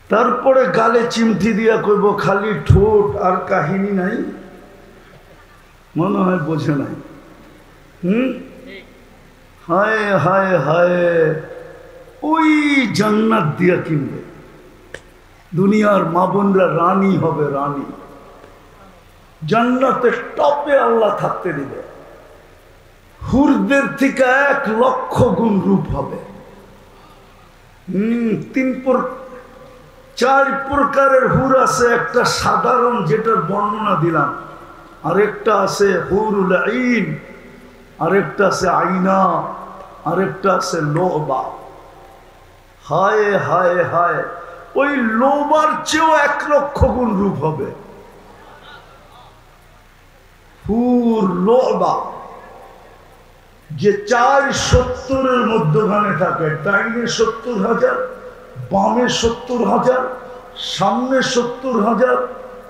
তারপরে গালে চিমটি দিয়া কইব খালি ঠোঁট, আর কাহিনী নাই। মনে হয় বোঝে নাই। হায় হায় হায়, ওই জান্নাত দিয়া কিনবে। দুনিয়ার মা বোনরা রানী হবে, রানী। জান্নাতের টপে আল্লাহ থাকতে দিবে। হুরদের থেকে 1 লক্ষ গুণ রূপ হবে। 4 প্রকারের হুর আছে। একটা সাধারণ, যেটার বর্ণনা দিলাম, আরেকটা আছে হুরুল আইন, আরেকটা আছে আইনা, আরেকটা আছে লোবা। হায় হায় হায়, ওই লোবার চেয়েও 1 লক্ষ গুণ রূপ হবে। হুর লোবা, যে 470-এর মধ্যখানে থাকে। ডাইনে 70,000, বামে 70,000, সামনে 70,000,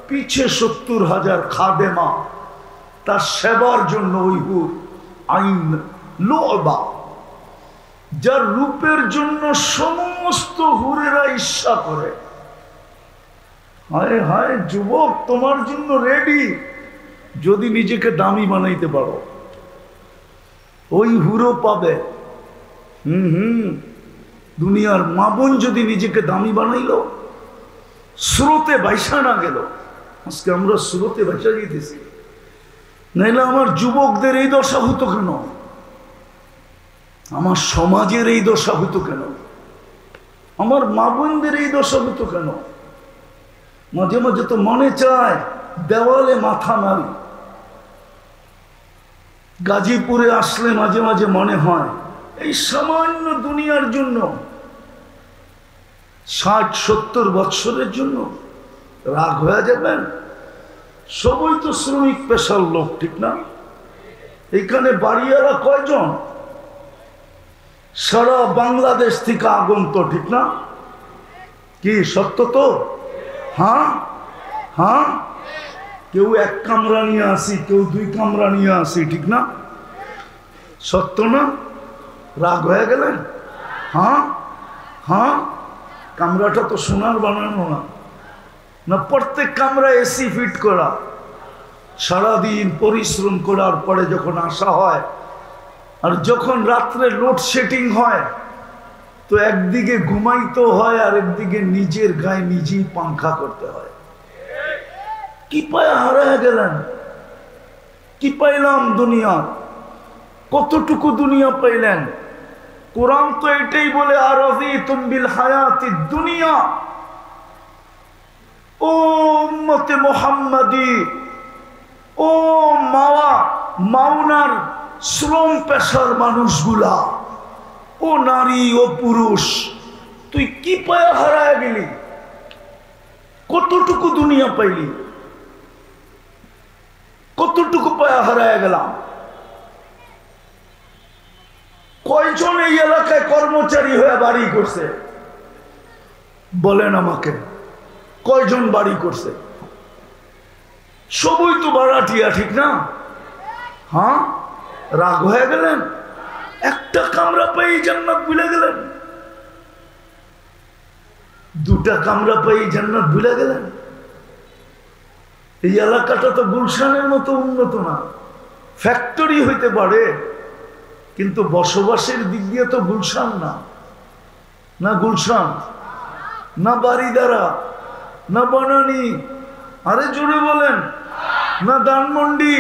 পিছে 70,000 খাদেমা তার সেবার জন্য। ওই হুর আইন লোবা, যার রূপের জন্য সমস্ত হুরেরা ঈর্ষা করে। হায় হায় যুবক, তোমার জন্য রেডি, যদি নিজেকে দামি বানাইতে পারো। ওই হুরও পাবে। দুনিয়ার মা বোন যদি নিজেকে দামি বানাইল, স্রোতে বাইসা না গেল। আজকে আমরা স্রোতে বাইসা যেতেছি, নাইলে আমার যুবকদের এই দশা হতো কেন? আমার সমাজের এই দশা হতো কেন? আমার মা বোনদের এই দশা হতো কেন? মাঝে মাঝে তো মনে চায় দেওয়ালে মাথা মারি। গাজীপুরে আসলে মাঝে মাঝে মনে হয় এই সামান্য দুনিয়ার জন্য 60-70 বৎসরের জন্য রাগ হয়ে যাবেন। সবই তো শ্রমিক পেশার লোক, ঠিক না? এখানে বাড়িওয়ালা কয়জন? সারা বাংলাদেশ থেকে আগন্ত, ঠিক না? কি সত্য তো? হ্যাঁ হ্যাঁ, কেউ 1 কামরা নিয়ে আসি, কেউ 2 কামরা নিয়ে আসি, ঠিক না? সত্য না? রাগ হয়ে গেলেন? হ্যাঁ হ্যাঁ, কামরাটা তো সোনার বানানো না, না প্রত্যেক কামরা এসি ফিট করা। সারাদিন পরিশ্রম করার পরে যখন আসা হয়, আর যখন রাত্রে লোডশেডিং হয়, তো একদিকে ঘুমাইতে হয়, আর একদিকে নিজের গায়ে নিজেই পাংখা করতে হয়। কি পায় হারায় গেলেন? কি পাইলাম দুনিয়া? কতটুকু দুনিয়া পাইলেন? কোরআন তো এটাই বলে, আরাযীতুম বিল হায়াতিদ দুনিয়া। ও উম্মতে মুহাম্মাদি, ও মাওনার শ্রম পেশার মানুষগুলা, ও নারী ও পুরুষ, তুই কি পায়া হারায় গেলি? কতটুকু দুনিয়া পাইলি? কতটুকু পায়া হারায় গেলাম? কয়জন এই এলাকায় কর্মচারী হয়ে বাড়ি করছে বলেন আমাকে? কয়জন বাড়ি করছে? সবই তো ভাড়াটিয়া, ঠিক না? হ্যাঁ, রাগ হয়ে গেলেন? একটা কামরা পাই জান্নাত ভুলে গেলেন, দুটা কামরা পাই জান্নাত ভুলে গেলেন। এই এলাকাটা তো গুলশানের মতো উন্নত না। ফ্যাক্টরি হইতে পারে, কিন্তু বসবাসের দিক দিয়ে তো গুলশান না। না গুলশান, না বাড়িদারা, না বনানী, আরে জোরে বলেন, না ধানমন্ডি,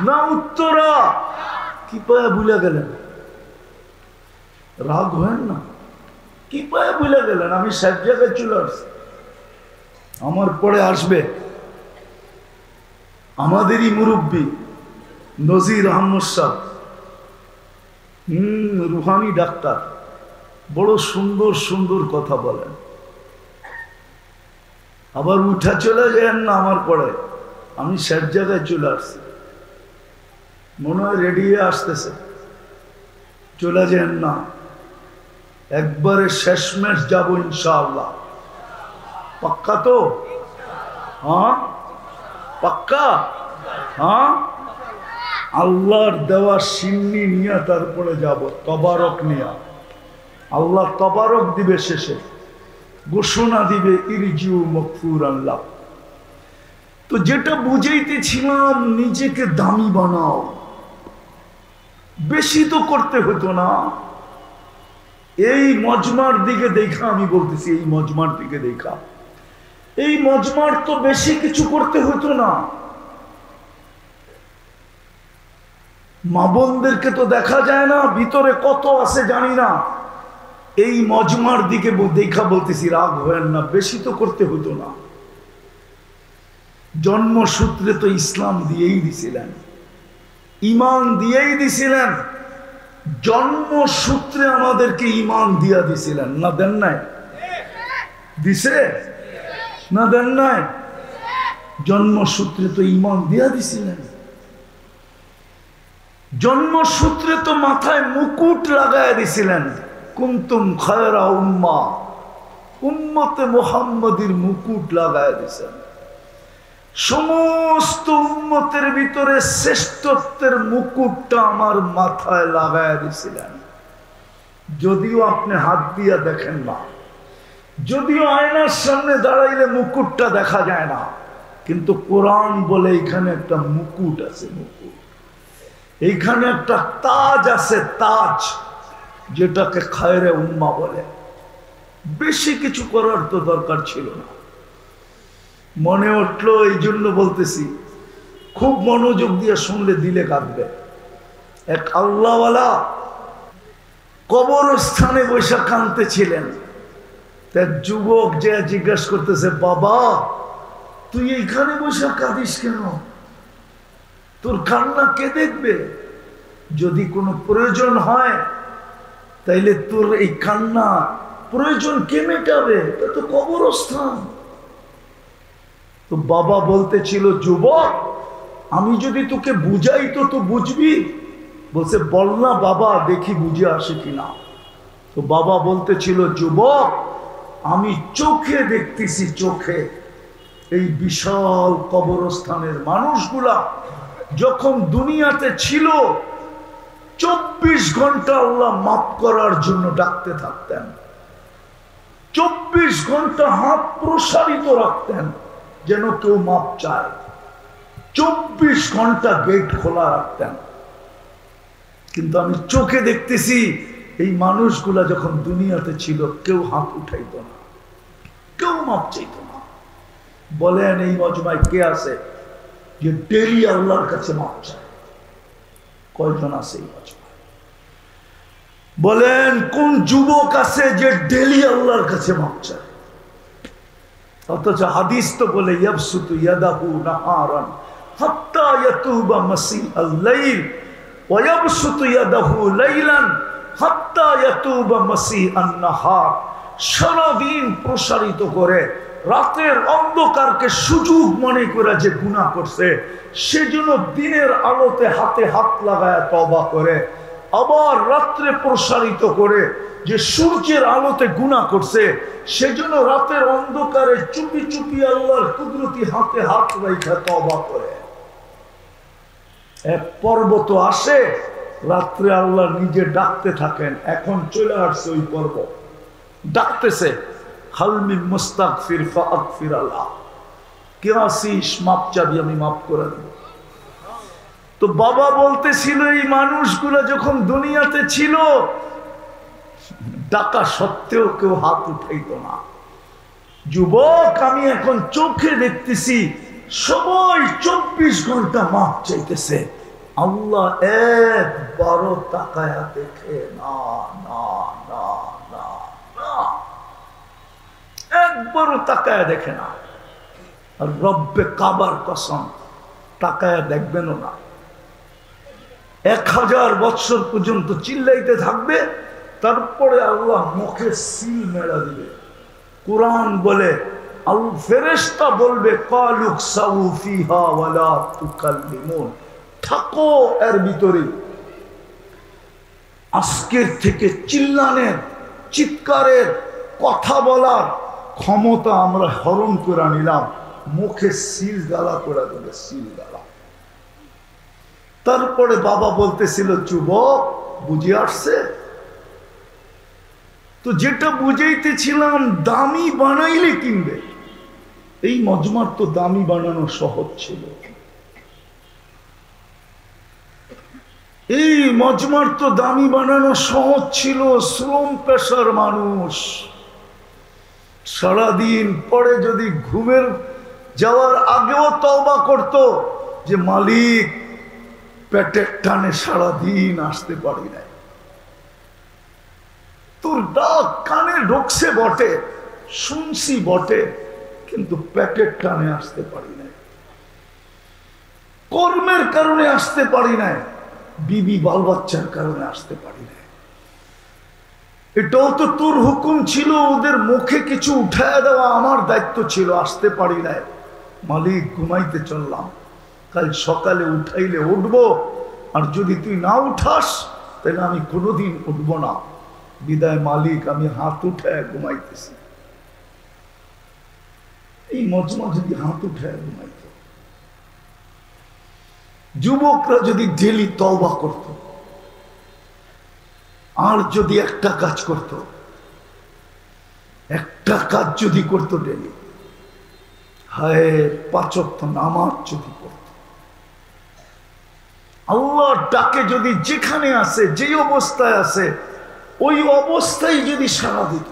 না উত্তরা। কি পায়া ভুলে গেলেন? রাগ হয় না? কি পায়া ভুলে গেলেন? আমি সব জায়গায় চলে আসছি। আমার পরে আসবে আমাদেরই মুরব্বী নজির আহমদ সাহেব, রুহানি ডাক্তার, বড় সুন্দর সুন্দর কথা বলেন। আবার উঠা চলে যান না আমার পরে, আমি সব জায়গায় চলে আসছি। মনে হয় রেডিয়ে আসতেছে, চলে যান না, একবারে শেষমেশ যাবো ইনশাআল্লাহ। পাক্কা তো? হ্যাঁ পাক্কা? হ্যাঁ, আল্লাহর দেওয়া সিন্নি নিয়ে তারপরে যাব, তবারক নিয়া। আল্লাহ তবারক দিবে, শেষে ঘোষণা দিবে ইরজিউ মাগফুরান লাক। তো যেটা বুঝাইতেছিলাম, নিজেকে দামি বানাও। বেশি তো করতে হতো না। এই মজমার দিকে দেখা আমি বলতেছি, এই মজমার দিকে দেখা, এই মজমার তো বেশি কিছু করতে হতো না। মা বোনদেরকে তো দেখা যায় না, ভিতরে কত আছে জানি না। এই মজমার দিকে দেখা বলতেছি, রাগ হয় না, বেশি তো করতে হতো না। জন্মসূত্রে তো ইসলাম দিয়েই দিছিলেন, ইমান দিয়েই দিছিলেন। জন্মসূত্রে আমাদেরকে ইমান দিয়া দিছিলেন, না দেন নাই? দিছে না দেন নাই? জন্মসূত্রে তো ইমান দিয়া দিছিলেন। জন্মসূত্রে তো মাথায় মুকুট লাগায় দিছিলেন, কুনতুম খায়রা উম্মাহ, উম্মতে মুহাম্মাদির মুকুট লাগায় দিছেন। সমস্ত উম্মতের ভিতরে শ্রেষ্ঠত্বের মুকুটটা আমার মাথায় লাগায় দিছিলেন। যদিও আপনি হাত দিয়া দেখেন না, যদিও আয়নার সামনে দাঁড়াইলে মুকুটটা দেখা যায় না, কিন্তু কোরআন বলে এখানে একটা মুকুট আছে, মুকুট। এইখানে একটা তাজ আছে, তাজ, যেটাকে খায়রে উম্মাহ বলে। বেশি কিছু করার তো দরকার ছিল না। মনে উঠলো, এই জন্য বলতেছি, খুব মনোযোগ দিয়ে শুনলে দিলে কাঁদবে। এক আল্লাহওয়ালা কবরস্থানে বসে কাঁদতেছিলেন। এক যুবক যে জিজ্ঞাসা করতেছে, বাবা তুই এইখানে বসে কাঁদিস কেন? তোর কান্না কে দেখবে? যদি কোনো প্রয়োজন হয় তাইলে তোর এই কান্না প্রয়োজন কে মেটাবে? এটা তো কবরস্থান। তো বাবা বলতেছিল, যুবক আমি যদি তোকে বুঝাই তো তুই বুঝবি? বলছে, বল না বাবা, দেখি বুঝে আসে কিনা। তো বাবা বলতেছিল, যুবক আমি চোখে দেখতেছি, চোখে এই বিশাল কবরস্থানের মানুষগুলা যখন দুনিয়াতে ছিল 24 ঘন্টা আল্লাহ মাফ করার জন্য ডাকতে থাকতেন। 24 ঘন্টা হাত প্রসারিত রাখতেন যেন কেউ মাপ চায়। 24 ঘন্টা গেট খোলা রাখতেন। কিন্তু আমি চোখে দেখতেছি এই মানুষগুলা যখন দুনিয়াতে ছিল কেউ হাত উঠাইত না, কেউ মাপ চাইত না। বলেন এই মজমায় কে আছে যে ডেলি আল্লাহর কাছে মাপ চায়? কয়জন আছে এই মজমায়? বলেন কোন যুবক আছে যে ডেলি আল্লাহর কাছে মাপ চায়? অথচ হাদিস তো বলে, ইয়াবসুতু ইয়াদাহু নাহারান হাত্তা ইয়াতুবা মাসিআল লাইল ওয়া ইয়াবসুতু ইয়াদাহু লাইলান হাত্তা ইয়াতুবা মাসিআন নাহার। সারাদিন প্রসারিত করে রাতের অন্ধকারকে সুযোগ মনে করে যে গুনাহ করছে, সেজন্য দিনের আলোতে হাতে হাত লাগায় তওবা করে। আবার রাত্রে প্রসারিত করে যে সূর্যের আলোতে গুনাহ করছে, সেজন্য রাতের অন্ধকারে চুপি চুপি আল্লাহর কুদরতি হাতে হাত রেখে তওবা করে। এক পর্ব তো আসে, রাত্রে আল্লাহ নিজে ডাকতে থাকেন। এখন চলে আসছে ওই পর্ব, ডাকতেছে, হালমি মুস্তাগফির ফাগফির আল্লাহ, কে আসিস মাপ চাবি, আমি মাফ করে দেব। তো বাবা বলতেছিল এই মানুষগুলো যখন দুনিয়াতে ছিল, ডাকা সত্ত্বেও কেউ হাত উঠাইতো না। যুবক, আমি এখন চোখে দেখতেছি সবাই 24 ঘন্টা মাপ চাইতেছে, আল্লাহ একবারও তাকায়া দেখে না, না, না, না, না, একবারও তাকায়া দেখে না। আর রব্বে কাবার কসম, তাকায়া দেখবেনও না। 1000 বছর পর্যন্ত চিল্লাইতে থাকবে, তারপরে আল্লাহ মুখে সিল মেরা দিবে। কুরআন বলে, আল ফেরেশতা বলবে, কালুক সাউ ফিহা ওয়ালা তুকাল্লিমুন, থাকো এর ভিতরে। আজকের থেকে চিল্লানের, চিৎকারের, কথা বলার ক্ষমতা আমরা হরণ করে নিলাম, মুখে সিল গালা করে দেবে, সিল গালা। তারপরে বাবা বলতেছিল, যুবক বুঝে আসছে তো? যেটা বুঝাইতেছিলাম, দামি বানাইলে কিনবে। এই মজমার তো দামি বানানো সহজ ছিল, এই মজমার তো দামি বানানো সহজ ছিল। শ্রম পেশার মানুষ সারাদিন পরে যদি ঘুমের যাওয়ার আগেও তওবা করত যে মালিক পেটের টানে সারাদিন আসতে পারি না, তোর ডাক কানে ঢুকছে বটে, শুনছি বটে, কিন্তু পেটের টানে আসতে পারি না, কর্মের কারণে আসতে পারি না, বিবি বাল বাচ্চার কারণে আসতে পারি না। এটাও তো তোর হুকুম ছিল, ওদের মুখে কিছু উঠায় দেওয়া আমার দায়িত্ব ছিল, আসতে পারি না। মালিক ঘুমাইতে চললাম, কাল সকালে উঠাইলে উঠবো, আর যদি তুই না উঠাস তাহলে আমি কোনোদিন উঠবো না। বিদায় মালিক, আমি হাত উঠায় ঘুমাইতেছি। এই মজমা যদি হাত উঠায় ঘুমাইত, যুবকরা যদি ডেলি তওবা করত, আর যদি একটা কাজ করত, একটা কাজ যদি করত ডেলি, হায় 5 ওয়াক্ত নামাজ যদি পড়ত, আল্লাহর ডাকে যদি যেখানে আছে, যেই অবস্থায় আছে, ওই অবস্থায় যদি সাড়া দিত।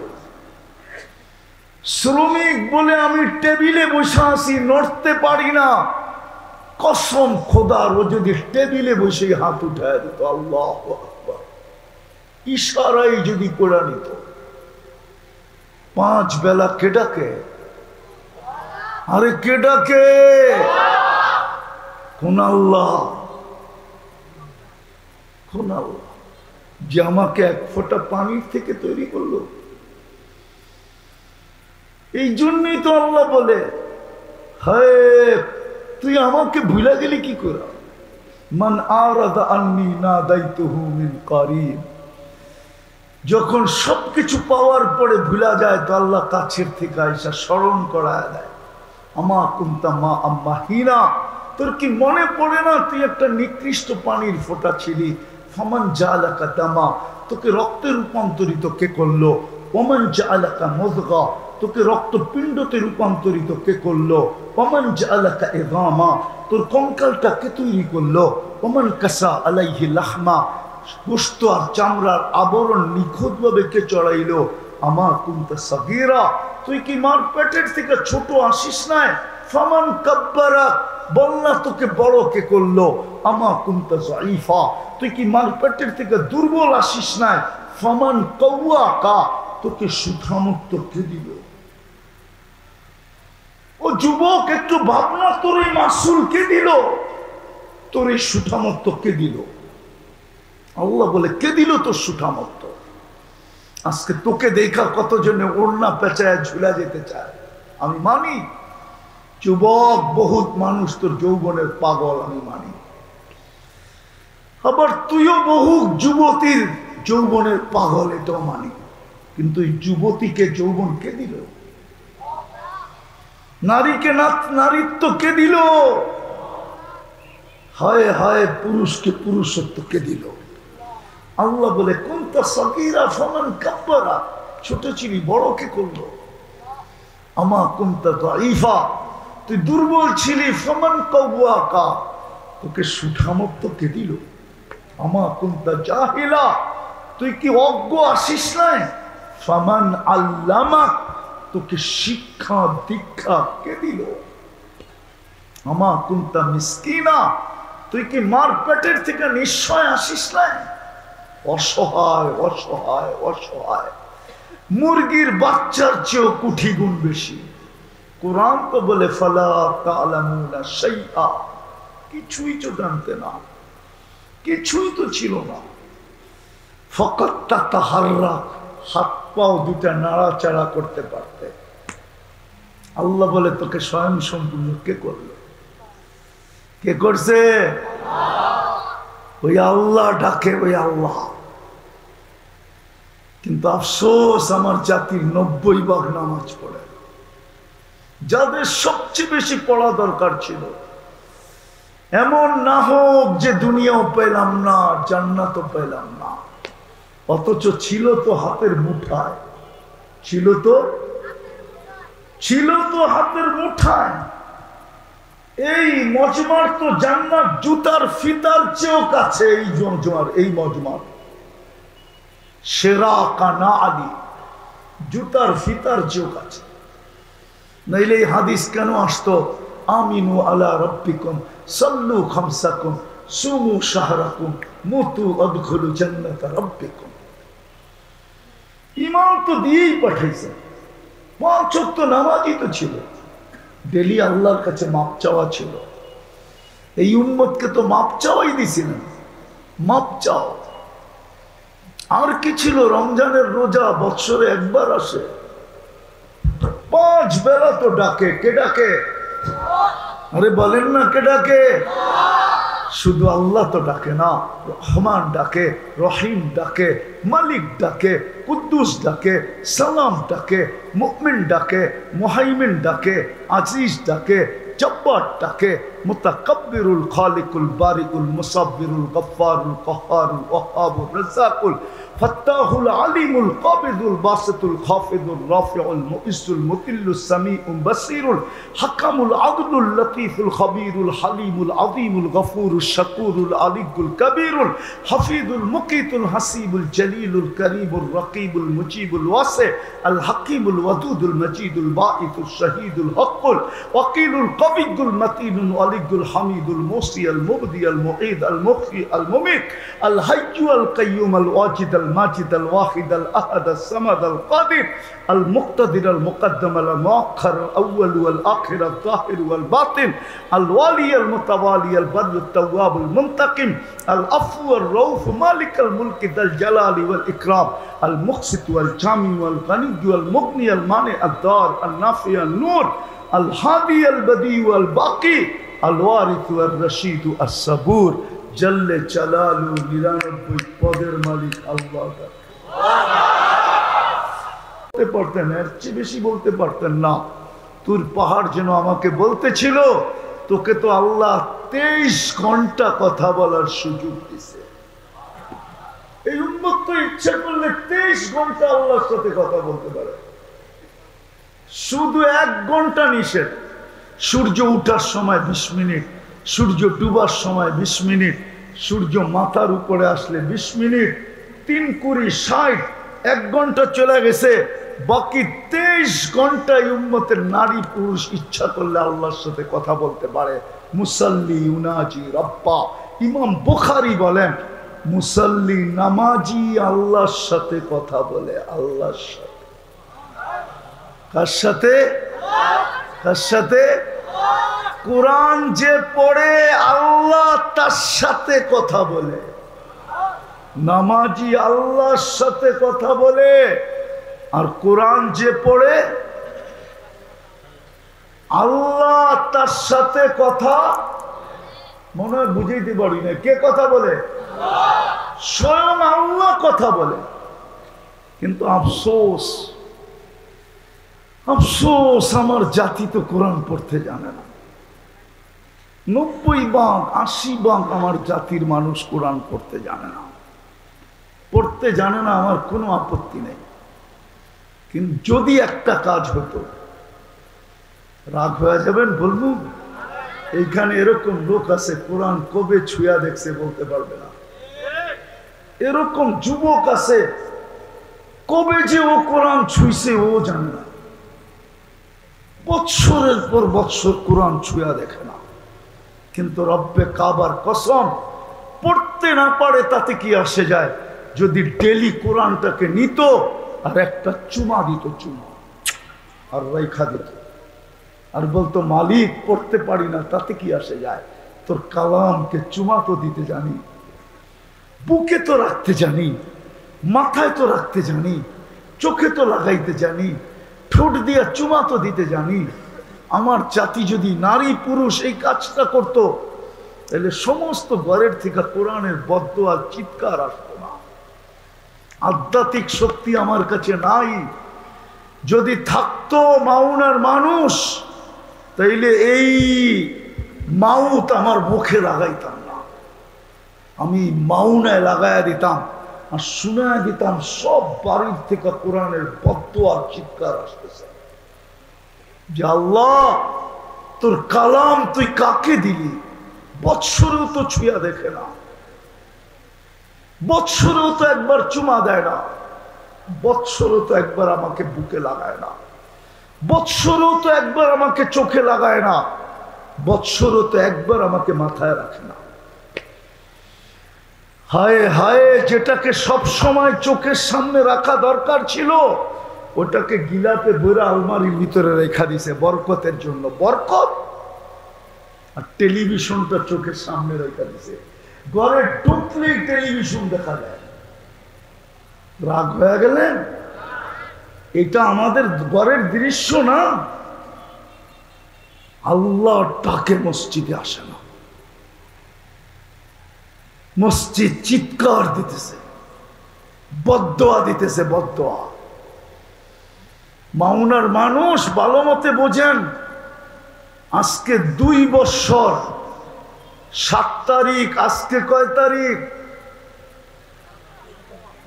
শ্রমিক বলে আমি টেবিলে বসে আছি, নড়তে পারি না, কসম খোদার, ও যদি টেবিলে বসে হাত উঠায় দিত, আল্লাহু আকবার, ইশারাই যদি করে নিত, 5 বেলা কে ডাকে? আরে কে ডাকে? কোন আল্লাহ? কোন আল্লাহ যে আমাকে 1 ফোঁটা পানির থেকে তৈরি করলো? এই জন্যই তো আল্লাহ বলে, হায় তুই আমাকে ভুলে গেলি কি করে? মান আরাদা আন্নি নাদাইতুহু মিন কারিব। যখন সবকিছু পাওয়ার পরে ভুলা যায়, তো আল্লাহ কাছের থেকে আইসা স্মরণ করায় দেয়, আমা কুনতা মা আম্মাহিনা, তোর কি মনে পড়ে না তুই একটা নিকৃষ্ট পানির ফোঁটা ছিলি? ফামান জাআলাকা দামা, তোকে রক্তে রূপান্তরিত কে করলো? ওমান জাআলাকা মুযগা, তোকে রক্তপিণ্ডতে রূপান্তরিত কে করলো? ওমান জাআলাকা ইযামা, তোর কঙ্কালটা কে তৈরি করলো? ওমান কাসা আলাইহি লাহমা, গোশত আর চামড়ার আবরণ নিখুঁতভাবে কে চড়াইলো? আমা কুনতা সাগীরা, তুই কি মার পেটের থেকে ছোট আসিস নাই? ফামান কাব্বারা, বলনা তোকে বড় কে করলো? আমা কুনতা যায়ীফা, তুই কি মার পেটের থেকে দুর্বল আসিস নাই? ফামান কাওয়াকা, তোকে সুধামুক্ত কে দিল? ও যুবক, একটু ভাবনা, তোর এই মাসুল কে দিল? তোর এই সুঠামত্ব কে দিল? আল্লাহ বলে, কে দিল তোর সুঠামত্ব? আজকে তোকে দেখা কতজনে ওড়না পেঁচায় ঝুলা যেতে চায়। আমি মানি যুবক বহুত মানুষ তোর যৌবনের পাগল, আমি মানি। আবার তুইও বহু যুবতীর যৌবনের পাগল, এটাও মানি। কিন্তু এই যুবতীকে যৌবন কে দিল? নারীকে নারীত্ব কে দিল? হায় হায়, পুরুষকে পুরুষত্ব কে দিল? আল্লাহ বলে কুনতা সাগীরা ফামান কাব্বারা, ছোট ছিলি বড়কে করলো। আমা কুনতা দাঈফা, তুই দুর্বল ছিলি, ফামান কাওয়াকা, তোকে সুঠামত্ব কে দিল? আমা কুনতা জাহিলা, তুই কি অজ্ঞ আসিস নাই? ফামান আল্লামাক, তোকে শিক্ষা দীক্ষা কে দিল? আমা কুনতা মিসকিনা, তুই কি মার পেটের থেকে নিশ্চয় আসিস নাই? অসহায় অসহায় অসহায়, মুরগির বাচ্চার চেয়েও কোটি গুণ বেশি। কোরআন তো বলে ফালা তা'লামুনা শাইআ, কিছুই তো জানতে না, কিছুই তো ছিল না। ফাকাত তাতাহাররাক, হাত পাও দুটা নাড়াচাড়া করতে পারতে। আল্লাহ বলে তোকে স্বয়ং সম্পূর্ণ কে করলো? কে করছে? ওই আল্লাহ ডাকে, ওই আল্লাহ। কিন্তু আফসোস, আমার জাতির 90% নামাজ পড়ে। যাদের সবচেয়ে বেশি পড়া দরকার ছিল, এমন না হোক যে দুনিয়াও পেলাম না, জান্নাতও পেলাম না, অথচ ছিল তো হাতের মুঠায়, ছিল তো হাতের মুঠায়। এই মজমার তো জান্নাত জুতার ফিতার চেয়েও কাছে। এই মজমার সেরা কানা আলী, জুতার ফিতার চেয়েও কাছে। নইলে এই হাদিস কেন আসতো? আমিনু আলা রাব্বিকুম সাল্লু খামসাকুম সুমু শাহরাকুম মুতু আদখুলু জান্নাত রাব্বিকুম। ইমাম তো দিয়েই পাঠাইছে। 5 ওয়াক্ত নামাজই তো ছিল, ডেলি আল্লাহর কাছে মাপ চাওয়া ছিল। এই উম্মতকে তো মাপ চাওয়াই দিছিলেন, মাপ চাও। আর কি ছিল? রমজানের রোজা বৎসরে একবার আসে, 5 বেলা তো ডাকে। কে ডাকে? আরে বলেন না, কে ডাকে? শুধু আল্লাহ তো ডাকে না, রহমান ডাকে, রহিম ডাকে, মালিক ডাকে, কুদ্দুস ডাকে, সালাম ডাকে, মুমিন ডাকে, মুহাইমিন ডাকে, আজিজ ডাকে, জব্বার ডাকে, মুতাকাব্বিরুল খালিকুল বারিকুল মুসাব্বিরুল গফফারুল কাহ্হারুল ওয়াহ্হাবুর রাজ্জাকুল ফাত্তাহুল আলিমুল কাবিদুল বাসিতুল খাফিদুর রাফিউল মুইজ্জুল মুতিল্লুস সামিউল বাসিরুল হাকামুল আদলুল লতীফুল খবীরুল হালিমুল আযীমুল গফুরুশ শাকুরুল আলিয়ুল কবীরুল হাফিজুল মুকিতুল হাসিবুল জলিলুল করিমুর রকিবুল মুজিবুল ওয়াসি আল হাকিমুল ওয়াদুদুল মজিদুল বাঈতুশ শহীদুল হকুল ওয়াকিলুল কবিয়ুল মতিনুল আলিয়ুল হামিদুল মুসি আল মুবদি আল মুঈদ আল মুখি আল মুমিত আল হাইয়্যু আল কাইয়্যুম আল ওয়াজিদ আল মাজিদ আল ওয়াহিদ আল আহাদ আল সামাদ আল কাদির আল মুক্তাদির আল মুকদ্দম আল মুআখ্খার আল আউয়াল ওয়াল আখির আল যাহির ওয়াল বাতিন আল ওয়ালি আল মুতাওয়ালি আল বর আল তাওয়াব আল মুনতাকিম আল আফু আল রউফ মালিক আল মুলক যাল জালালি ওয়াল ইকরাম আল মুকসিত ওয়াল জামি ওয়াল গনি ওয়াল মুগনি আল মানি আল দার আল নাফি আল নূর আল হাদি আল বদি ওয়াল বাকি আল ওয়ারিস ওয়াল রশিদ আস সাবুর জল্লে জালালু 99 পদের মালিক আল্লাহ। বলতে পারতেন, এর চেয়ে বেশি বলতে পারতেন না। তোর পাহাড় যেন আমাকে বলতেছিল, তোকে তো আল্লাহ 23 ঘন্টা কথা বলার সুযোগ দিছে। এই উম্মত তো ইচ্ছা করলে 23 ঘন্টা আল্লাহর সাথে কথা বলতে পারে। শুধু 1 ঘন্টা নিষেধ। সূর্য উঠার সময় 20 মিনিট, সূর্য ডুবার সময় 20 মিনিট, সূর্য মাথার উপরে আসলে 20 মিনিট, 3 কুড়ি 60, 1 ঘন্টা চলে গেছে। বাকি 23 ঘন্টায় উম্মতের নারী পুরুষ ইচ্ছা করলে আল্লাহর সাথে কথা বলতে পারে। মুসাল্লি ইউনাজি রব্বা, ইমাম বুখারী বলেন মুসাল্লি নামাজি আল্লাহর সাথে কথা বলে। আল্লাহর সাথে। কার সাথে? কার সাথে? কোরআন যে পড়ে আল্লাহ তার সাথে কথা বলে। নামাজি আল্লাহর সাথে কথা বলে, আর কোরআন যে পড়ে আল্লাহ তার সাথে কথা, মনে হয় বুঝাইতে পারি না, কে কথা বলে? স্বয়ং আল্লাহ কথা বলে। কিন্তু আফসোস, আফসোস আমার জাতি তো কোরআন পড়তে জানে না। 90-80 আমার জাতির মানুষ কোরআন পড়তে জানে না। পড়তে জানে না, আমার কোনো আপত্তি নেই, কিন্তু যদি একটা কাজ হতো, রাগ হয়ে যাবেন বলবো, এইখানে এরকম লোক আছে কোরআন কবে ছুঁয়া দেখছে বলতে পারবে না। এরকম যুবক আছে কবে যে ও কোরআন ছুঁইছে ও জানে না। বৎসরের পর বৎসর কোরআন ছুঁয়া দেখে না। কিন্তু রব্বে কাবার কসম, পড়তে না পারে তাতে কি আসে যায়? যদি ডেলি কোরআনটাকে নিত আর একটা চুমা দিত, চুমা আর রেখা দিত, আর বলতো মালিক পড়তে পারি না, তাতে কি আসে যায়? তোর কালামকে চুমা তো দিতে জানি, বুকে তো রাখতে জানি, মাথায় তো রাখতে জানি, চোখে তো লাগাইতে জানি, ঠোঁট দিয়া চুমা তো দিতে জানি। আমার জাতি যদি নারী পুরুষ এই কাজটা করত, তাহলে সমস্ত ঘরের থেকে কোরআনের বদদোয়া চিৎকার আসতো না। আধ্যাত্মিক শক্তি আমার কাছে নাই। যদি থাকতো মাউনার মানুষ, তাইলে এই মাউত আমার মুখে লাগাইতাম না, আমি মাউনায় লাগাইয়া দিতাম আর শুনায় দিতাম সব বাড়ির থেকে কোরআনের বদদোয়ার চিৎকার আসতেছে যে আল্লাহ তোর কালাম তুই কাকে দিলি? বৎসরেও তো ছুঁয়া দেখে না, বৎসরেও তো একবার চুমা দেয় না, বৎসরেও তো একবার আমাকে বুকে লাগায় না, বৎসরেও তো একবার আমাকে চোখে লাগায় না, বৎসরেও তো একবার আমাকে মাথায় রাখে না। হায় হায়, যেটাকে সব সময় চোখের সামনে রাখা দরকার ছিল, ওটাকে গিলাপে ভরে আলমারির ভিতরে রেখা দিছে বরকতের জন্য, বরকত। আর টেলিভিশনটা চোখের সামনে রেখা দিছে, ঘরে ঢুকলেই টেলিভিশন দেখা যায়। রাগ হয়ে গেলেন? এটা আমাদের ঘরের দৃশ্য না। আল্লাহ ডাকে মসজিদে আসে না, মসজিদ চিৎকার দিতেছে, বদদোয়া দিতেছে, বদদোয়া। মাওনার মানুষ ভালো মতে বোঝেন, আজকে 2 বছর 7 তারিখ, আজকে কয় তারিখ?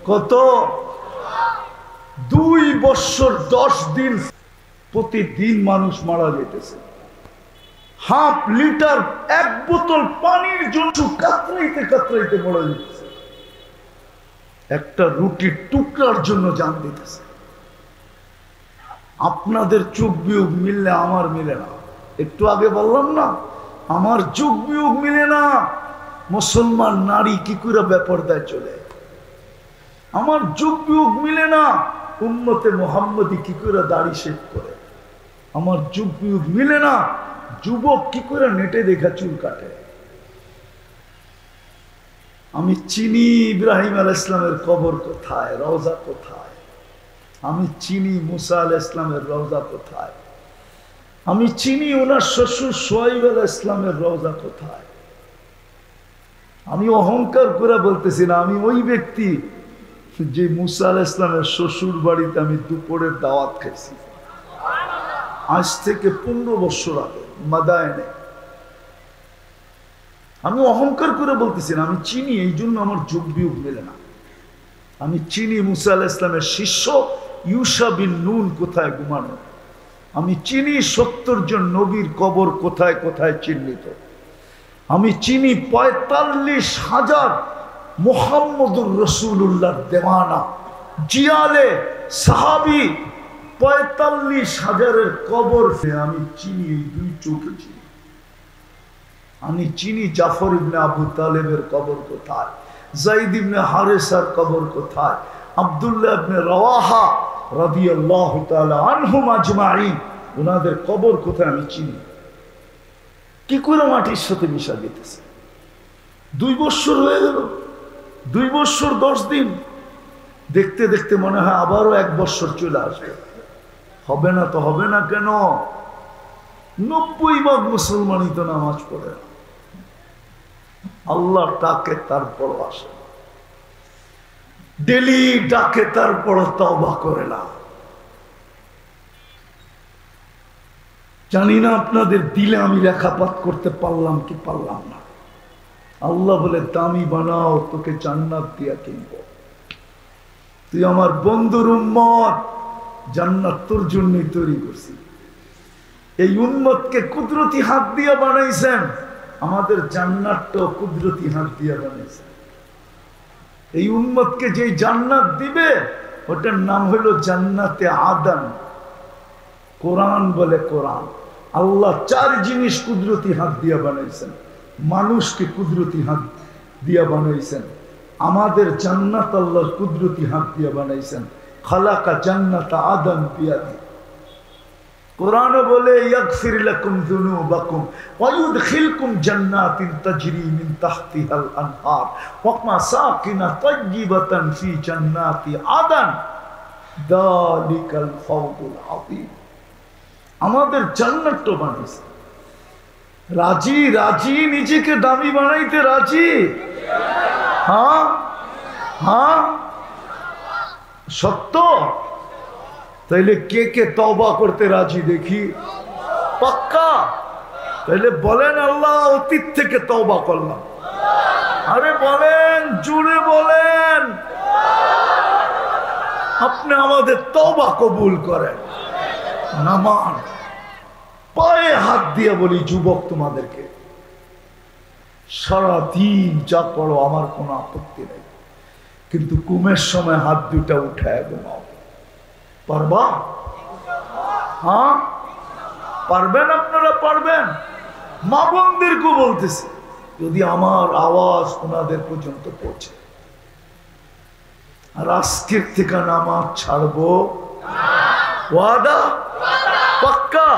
কত? 2 বছর 10 দিন প্রতিদিন মানুষ মারা যেতেছে। হাফ লিটার 1 বোতল পানির জন্য কাতরাইতে কাতরাইতে মারা যেতেছে। একটা রুটির টুকরার জন্য জান দিতেছে। আপনাদের চোখ বিয়োগ মিললে আমার মিলে না। একটু আগে বললাম না, আমার চোখ বিয়োগ মিলে না। মুসলমান নারী কি করে বেপরদায় চলে, আমার চোখ বিয়োগ মিলে না। উম্মতে মুহাম্মদী কি করে দাড়ি শেভ করে, আমার চোখ বিয়োগ মিলে না। যুবক কি করে নেটে দেখা চুল কাটে। আমি চিনি ইব্রাহিম আলাইহিস সালামের কবর কোথায়, রওজা কোথায়। আমি চিনি মুসা আলাইহিস সালামের রওজা কোথায়। আমি চিনি ওনার শ্বশুর শুআয়ব আলাইহিস সালামের রওজা কোথায়। আমি অহংকার করে বলতেছি না, আমি ওই ব্যক্তি যে মুসা আলাইহিস সালামের শ্বশুর বাড়িতে আমি দুপুরের দাওয়াত খাইছি আজ থেকে 15 বছর আগে মাদায়েনে। আমি অহংকার করে বলতেছি না, আমি চিনি, এই জন্য আমার যোগ বিয়োগ মেলে না। আমি চিনি মুসা আলাইহিস সালামের শিষ্য ইউশা বিন নুন কোথায় ঘুমানো। আমি চিনি 70 জন নবীর কবর কোথায় কোথায় চিহ্নিত। আমি চিনি 45,000 মুহাম্মদুর রাসূলুল্লাহর দেওয়ানা জিয়ালে সাহাবী 45,000-এর কবর আমি চিনি, এই 2 চোখে চিনি। আমি চিনি জাফর ইবনে আবু তালেবের কবর কোথায়, যায়েদ ইবনে হারেসার কবর কোথায়, আব্দুল্লাহ ইবনে রাওয়াহা রাদিয়াল্লাহু তাআলা আনহুম আজমাইন ওনাদের কবর কোথায় আমি চিনি। কি করে মাটির সাথে মিশা দিতেছে? 2 বছর হয়ে গেল, 2 বছর 10 দিন, দেখতে দেখতে মনে হয় আবারও 1 বছর চলে আসবে। হবে না তো হবে না কেন? 90% মুসলমানই তো নামাজ পড়ে না। আল্লাহ ডাকে তারপর আসে, ডেলি ডাকে তারপর তওবা করে না। জানি না আপনাদের দিলে আমি লেখাপাত করতে পারলাম কি পারলাম না। আল্লাহ বলে দামি বানাও, তোকে জান্নাত দিয়া কিনবো। তুই আমার বন্ধুর উম্মত, জান্নাত তোর জন্যই তৈরি করছি। এই উম্মতকে কুদরতি হাত দিয়া বানাইছেন, আমাদের জান্নাতটাও কুদরতি হাত দিয়া বানাইছেন। এই উম্মতকে যে জান্নাত দিবে ওটার নাম হলো জান্নাতে আদন। কোরআন বলে, কোরআন আল্লাহ 4 জিনিস কুদরতি হাত দিয়া বানাইছেন। মানুষকে কুদরতি হাত দিয়া বানাইছেন, আমাদের জান্নাত আল্লাহর কুদরতি হাত দিয়া বানাইছেন। খালাকা জান্নাত আদন বিয়াদি। কোরআন বলে ইয়াগফির লাকুম যুনুবাকুম ওয়া ইউদখিলকুম জান্নাতিন তাজরি মিন তাহতিহাল আনহার ওয়া মাসাকিন তাইয়্যিবাতান ফি জান্নাতি আদন যালিকাল ফাওজুল আযীম। আমাদের জান্নাতটা বানাইছে। রাজি রাজি, নিজেকে দামি বানাইতে রাজি? হ্যাঁ হ্যাঁ, সত্য? তাইলে কে কে তওবা করতে রাজি দেখি? পাক্কা? তাইলে বলেন আল্লাহ অতীত থেকে তওবা করলাম। আরে বলেন, জুড়ে বলেন। আপনি আমাদের তওবা কবুল করেন। নামান পায়ে হাত দিয়ে বলি, যুবক তোমাদেরকে সারাদিন যা করো আমার কোনো আপত্তি নেই, কিন্তু ঘুমের সময় হাত দুটা উঠায় ঘুমাও। পারবা? হ্যাঁ পারবেন? আপনারা পারবেন? মা বোনদেরকে বলতেছি, যদি আমার আওয়াজ ওনাদের পর্যন্ত পৌঁছে, আর আজকের থেকে নামাজ ছাড়বো, ওয়াদা? পাক্কা?